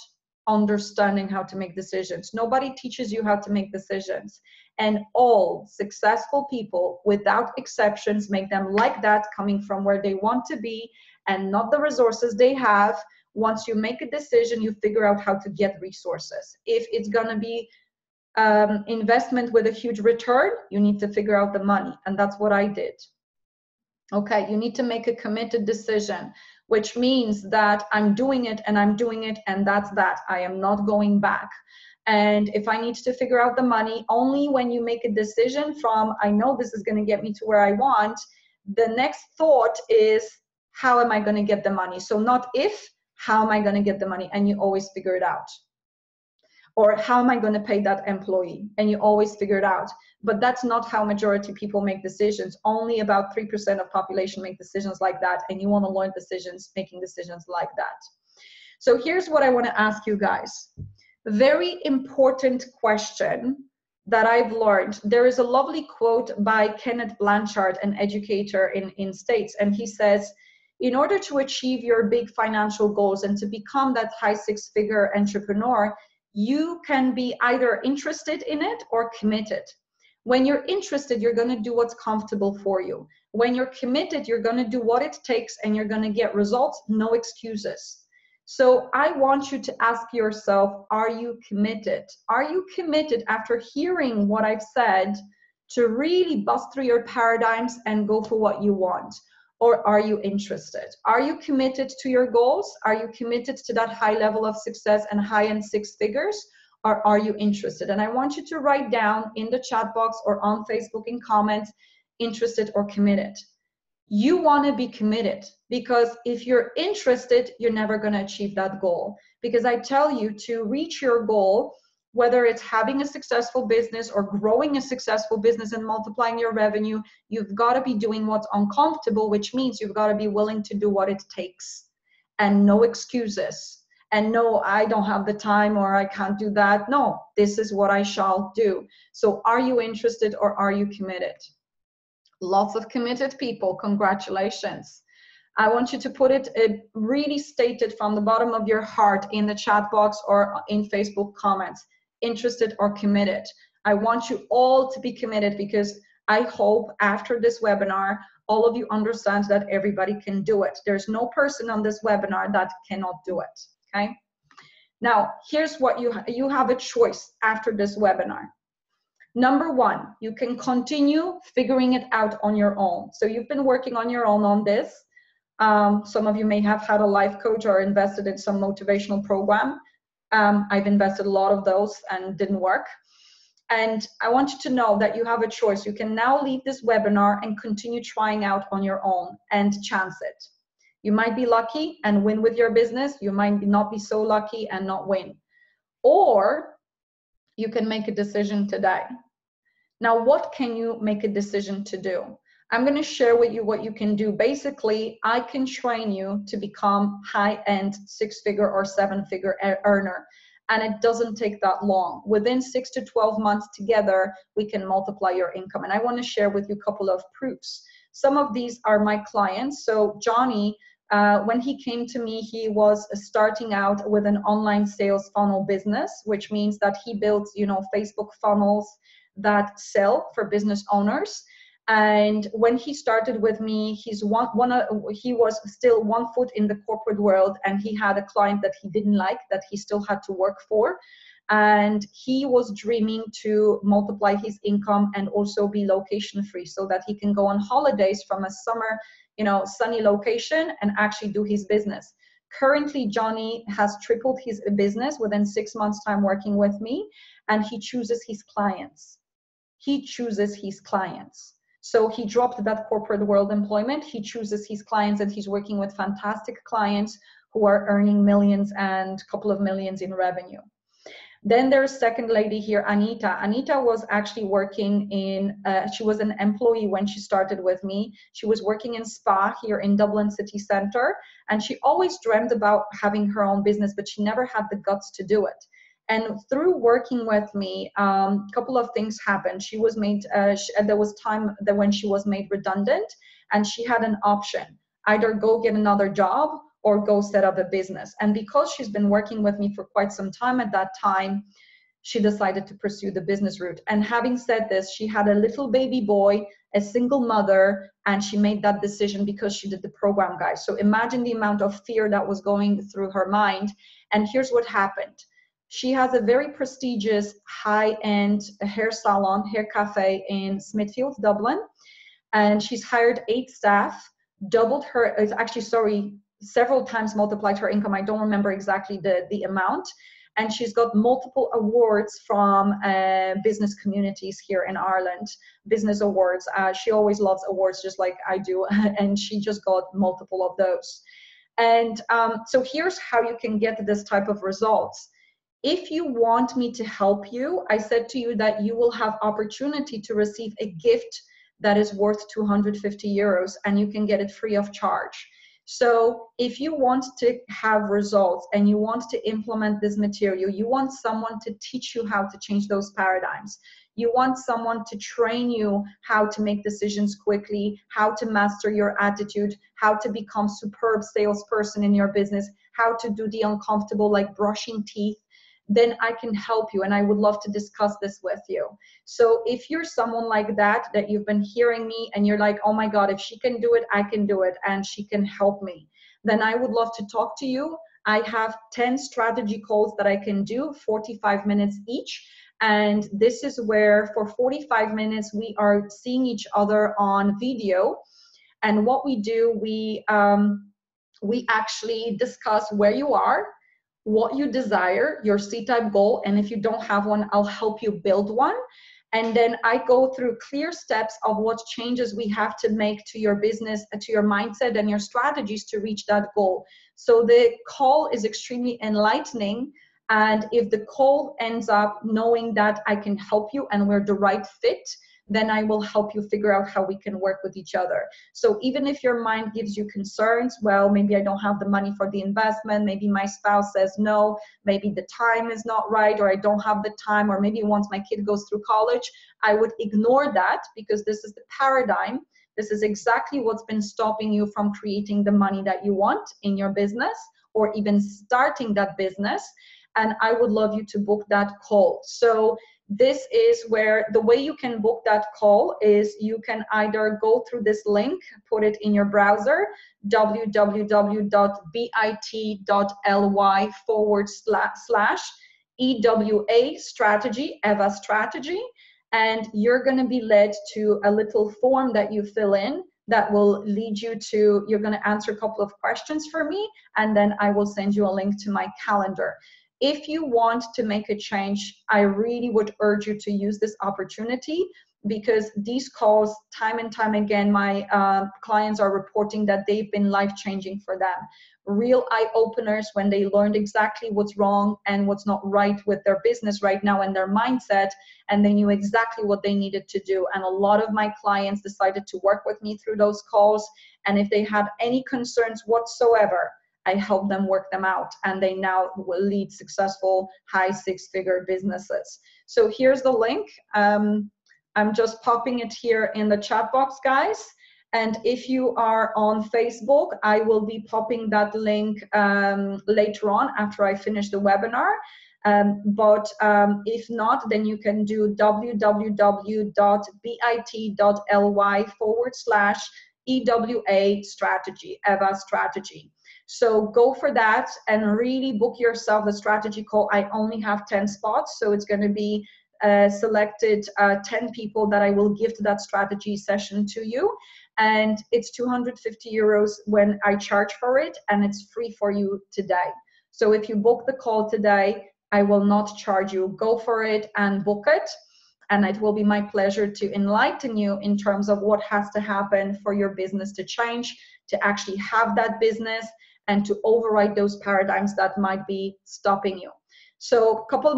understanding how to make decisions. Nobody teaches you how to make decisions. And all successful people, without exceptions, make them like that, coming from where they want to be and not the resources they have. Once you make a decision, you figure out how to get resources. If it's going to be investment with a huge return, you need to figure out the money. And that's what I did. Okay, you need to make a committed decision, which means that I'm doing it and I'm doing it, and that's that. I am not going back. And if I need to figure out the money, only when you make a decision from, I know this is going to get me to where I want, the next thought is, how am I going to get the money? So not if, how am I going to get the money? And you always figure it out. Or how am I going to pay that employee? And you always figure it out. But that's not how majority people make decisions. Only about 3% of population make decisions like that. And you want to learn decisions, making decisions like that. So here's what I want to ask you guys. Very important question that I've learned. There is a lovely quote by Kenneth Blanchard, an educator in States. And he says, in order to achieve your big financial goals and to become that high six-figure entrepreneur, you can be either interested in it or committed. When you're interested, you're going to do what's comfortable for you. When you're committed, you're going to do what it takes and you're going to get results, no excuses. So I want you to ask yourself, are you committed? Are you committed after hearing what I've said to really bust through your paradigms and go for what you want? Or are you interested? Are you committed to your goals? Are you committed to that high level of success and high-end six figures? Or are you interested? And I want you to write down in the chat box or on Facebook in comments, interested or committed. You want to be committed, because if you're interested, you're never going to achieve that goal. Because I tell you, to reach your goal, whether it's having a successful business or growing a successful business and multiplying your revenue, you've got to be doing what's uncomfortable, which means you've got to be willing to do what it takes, and no excuses. And no, I don't have the time, or I can't do that. No, this is what I shall do. So are you interested or are you committed? Lots of committed people, congratulations. I want you to put it really stated from the bottom of your heart in the chat box or in Facebook comments, interested or committed. I want you all to be committed, because I hope after this webinar, all of you understand that everybody can do it. There's no person on this webinar that cannot do it, okay? Now, here's what you have a choice after this webinar. Number one, you can continue figuring it out on your own. So you've been working on your own on this. Some of you may have had a life coach or invested in some motivational program. I've invested a lot of those and didn't work. And I want you to know that you have a choice. You can now leave this webinar and continue trying out on your own and chance it. You might be lucky and win with your business. You might not be so lucky and not win. Or you can make a decision today. Now, what can you make a decision to do? I'm going to share with you what you can do. Basically, I can train you to become high-end six-figure or seven-figure earner. And it doesn't take that long. Within 6 to 12 months together, we can multiply your income. And I want to share with you a couple of proofs. Some of these are my clients. So Johnny, when he came to me, he was starting out with an online sales funnel business, which means that he built, Facebook funnels that sell for business owners. And when he started with me, he was still 1 foot in the corporate world, and he had a client that he didn't like, that he still had to work for. And he was dreaming to multiply his income and also be location free, so that he can go on holidays from a summer, sunny location and actually do his business. Currently, Johnny has tripled his business within 6 months' time working with me, and he chooses his clients. He chooses his clients. So he dropped that corporate world employment. He chooses his clients, and he's working with fantastic clients who are earning millions and a couple of millions in revenue. Then there's second lady here, Anita. Anita was actually working in, she was an employee when she started with me. She was working in spa here in Dublin city center, and she always dreamt about having her own business, but she never had the guts to do it. And through working with me, a couple of things happened. She was made, there was time that when she was made redundant, and she had an option, either go get another job or go set up a business. And because she's been working with me for quite some time at that time, she decided to pursue the business route. And having said this, she had a little baby boy, a single mother, and she made that decision because she did the program, guys. So imagine the amount of fear that was going through her mind. And here's what happened. She has a very prestigious high-end hair salon, hair cafe in Smithfield, Dublin. And she's hired 8 staff, doubled her, several times multiplied her income. I don't remember exactly the amount. And she's got multiple awards from business communities here in Ireland, business awards. She always loves awards just like I do. And she just got multiple of those. And so here's how you can get this type of results. If you want me to help you, I said to you that you will have opportunity to receive a gift that is worth 250 euros, and you can get it free of charge. So if you want to have results and you want to implement this material, you want someone to teach you how to change those paradigms. You want someone to train you how to make decisions quickly, how to master your attitude, how to become superb salesperson in your business, how to do the uncomfortable like brushing teeth, then I can help you, and I would love to discuss this with you. So if you're someone like that you've been hearing me and you're like, oh my God, if she can do it, I can do it, and she can help me, then I would love to talk to you. I have 10 strategy calls that I can do, 45 minutes each. And this is where for 45 minutes, we are seeing each other on video. And what we do, we actually discuss where you are, what you desire, your C-type goal. And if you don't have one, I'll help you build one. And then I go through clear steps of what changes we have to make to your business, to your mindset and your strategies to reach that goal. So the call is extremely enlightening. And if the call ends up knowing that I can help you and we're the right fit, then I will help you figure out how we can work with each other. So even if your mind gives you concerns, well, maybe I don't have the money for the investment, maybe my spouse says no, maybe the time is not right, or I don't have the time, or maybe once my kid goes through college, I would ignore that, because this is the paradigm. This is exactly what's been stopping you from creating the money that you want in your business, or even starting that business. And I would love you to book that call. So this is where the way you can book that call is you can either go through this link, put it in your browser, www.bit.ly/EWA strategy, EVA strategy. And you're going to be led to a little form that you fill in that will lead you to, you're going to answer a couple of questions for me, and then I will send you a link to my calendar. If you want to make a change, I really would urge you to use this opportunity, because these calls, time and time again, my clients are reporting that they've been life-changing for them. Real eye-openers when they learned exactly what's wrong and what's not right with their business right now and their mindset, and they knew exactly what they needed to do. And a lot of my clients decided to work with me through those calls, and if they had any concerns whatsoever, I help them work them out, and they now will lead successful high six-figure businesses. So here's the link. I'm just popping it here in the chat box, guys. And if you are on Facebook, I will be popping that link later on after I finish the webinar. But if not, then you can do www.bit.ly/EWA strategy, EVA strategy. So go for that and really book yourself a strategy call. I only have 10 spots, so it's going to be selected 10 people that I will give to that strategy session to you. And it's 250 euros when I charge for it, and it's free for you today. So if you book the call today, I will not charge you. Go for it and book it. And it will be my pleasure to enlighten you in terms of what has to happen for your business to change, to actually have that business, and to override those paradigms that might be stopping you. So a couple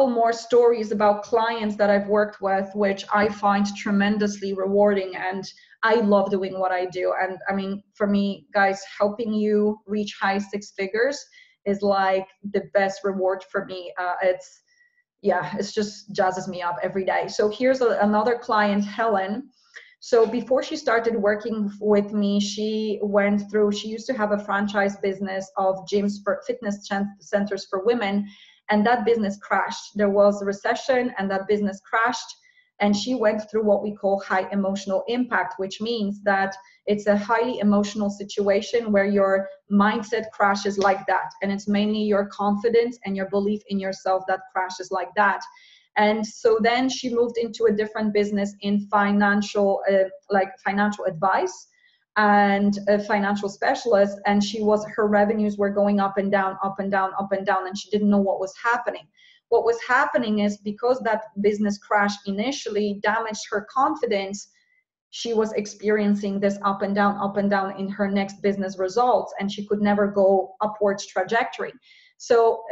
more stories about clients that I've worked with, which I find tremendously rewarding, and I love doing what I do. And I mean, for me, guys, helping you reach high six figures is like the best reward for me. It's just jazzes me up every day. So here's another client, Helen. So before she started working with me, she used to have a franchise business of gyms for fitness centers for women, and that business crashed. There was a recession and that business crashed, and she went through what we call high emotional impact, which means that it's a highly emotional situation where your mindset crashes like that, and it's mainly your confidence and your belief in yourself that crashes like that. And so then she moved into a different business in financial advice and a financial specialist. And her revenues were going up and down, up and down, up and down, and she didn't know what was happening. What was happening is because that business crash initially damaged her confidence, she was experiencing this up and down in her next business results, and she could never go upwards trajectory. So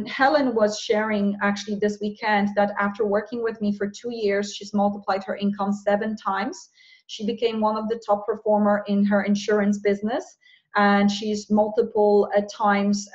Helen was sharing actually this weekend that after working with me for 2 years, she's multiplied her income 7 times. She became one of the top performer in her insurance business, and she's multiple times,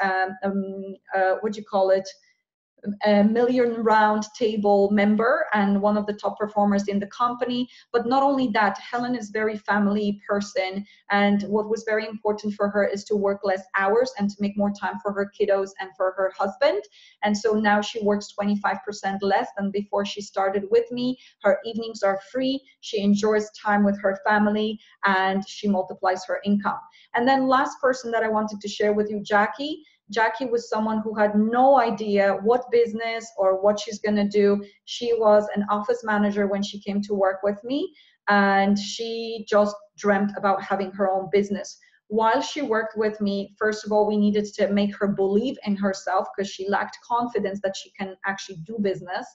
a million round table member and one of the top performers in the company. But not only that, Helen is very family person, and what was very important for her is to work less hours and to make more time for her kiddos and for her husband. And so now she works 25% less than before she started with me. Her evenings are free, she enjoys time with her family, and she multiplies her income. And then last person that I wanted to share with you, Jackie. Jackie was someone who had no idea what business or what she's going to do. She was an office manager when she came to work with me, and she just dreamt about having her own business. While she worked with me, first of all, we needed to make her believe in herself because she lacked confidence that she can actually do business.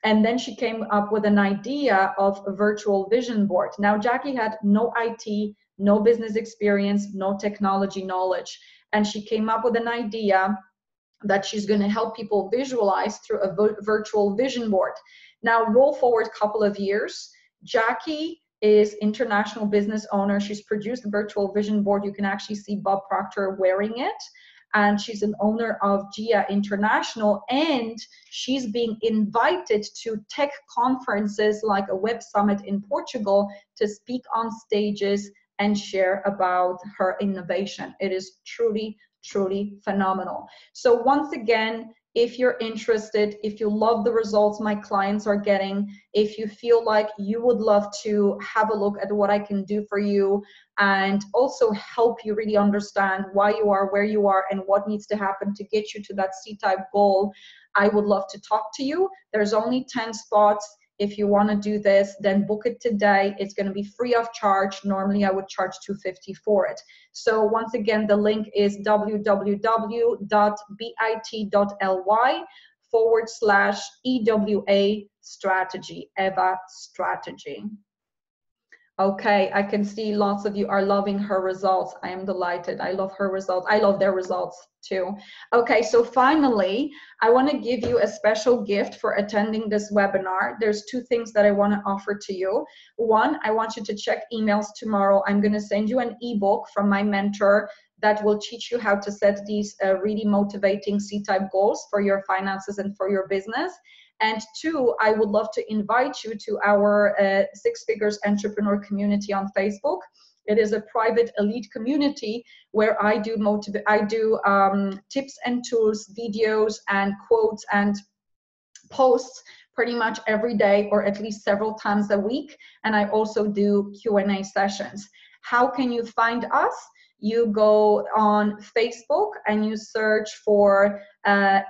And then she came up with an idea of a virtual vision board. Now, Jackie had no IT, no business experience, no technology knowledge. And she came up with an idea that she's going to help people visualize through a virtual vision board. Now, roll forward a couple of years. Jackie is international business owner. She's produced a virtual vision board. You can actually see Bob Proctor wearing it. And she's an owner of GIA International, and she's being invited to tech conferences like a Web Summit in Portugal to speak on stages and share about her innovation. It is truly, truly phenomenal. So once again, if you're interested, if you love the results my clients are getting, if you feel like you would love to have a look at what I can do for you and also help you really understand why you are where you are and what needs to happen to get you to that C-type goal, I would love to talk to you. There's only 10 spots. If you want to do this, then book it today. It's going to be free of charge. Normally, I would charge $250 for it. So once again, the link is www.bit.ly/EWA strategy, EVA strategy. Okay, I can see lots of you are loving her results. I am delighted. I love her results. I love their results too. Okay, so finally, I want to give you a special gift for attending this webinar. There's two things that I want to offer to you. One, I want you to check emails tomorrow. I'm going to send you an ebook from my mentor that will teach you how to set these really motivating C-type goals for your finances and for your business. And two, I would love to invite you to our Six Figures Entrepreneur community on Facebook. It is a private elite community where I do tips and tools, videos and quotes and posts pretty much every day or at least several times a week. And I also do Q&A sessions. How can you find us? You go on Facebook and you search for,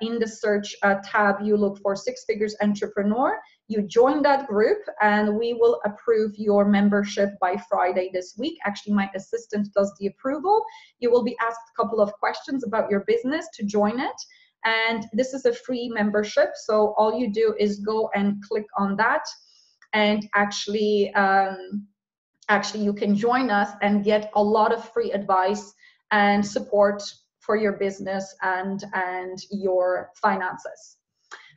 in the search tab, you look for Six Figures Entrepreneur. You join that group and we will approve your membership by Friday this week. Actually, my assistant does the approval. You will be asked a couple of questions about your business to join it. And this is a free membership. So all you do is go and click on that and actually you can join us and get a lot of free advice and support for your business and your finances.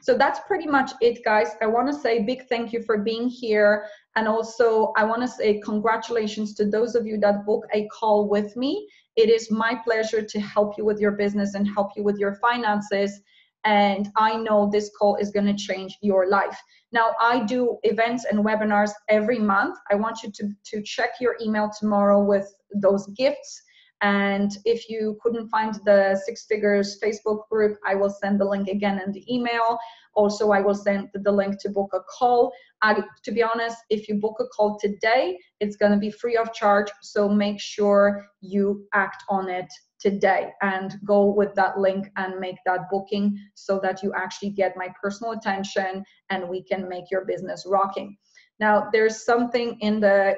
So that's pretty much it, guys. I want to say a big thank you for being here. And also I want to say congratulations to those of you that book a call with me. It is my pleasure to help you with your business and help you with your finances. And I know this call is going to change your life. Now, I do events and webinars every month. I want you to check your email tomorrow with those gifts. And if you couldn't find the Six Figures Facebook group, I will send the link again in the email. Also, I will send the link to book a call. To be honest, if you book a call today, it's going to be free of charge. So make sure you act on it today and go with that link and make that booking so that you actually get my personal attention and we can make your business rocking. Now, there's something in the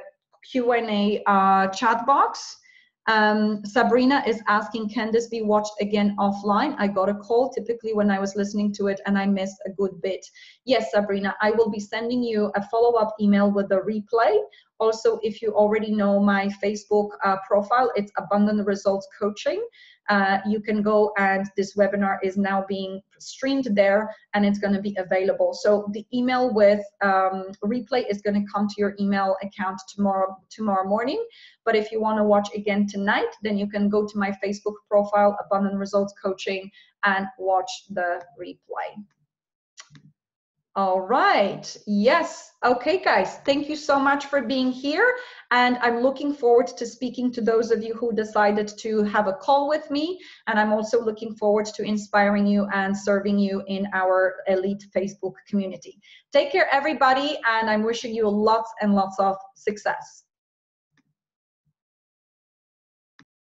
Q&A chat box. Sabrina is asking, can this be watched again offline? I got a call typically when I was listening to it and I missed a good bit. Yes, Sabrina, I will be sending you a follow-up email with a replay. Also, if you already know my Facebook profile, it's Abundant Results Coaching. You can go, and this webinar is now being streamed there, and it's going to be available. So the email with replay is going to come to your email account tomorrow morning. But if you want to watch again tonight, then you can go to my Facebook profile, Abundant Results Coaching, and watch the replay. All right. Yes. Okay, guys. Thank you so much for being here. And I'm looking forward to speaking to those of you who decided to have a call with me. And I'm also looking forward to inspiring you and serving you in our elite Facebook community. Take care, everybody. And I'm wishing you lots and lots of success.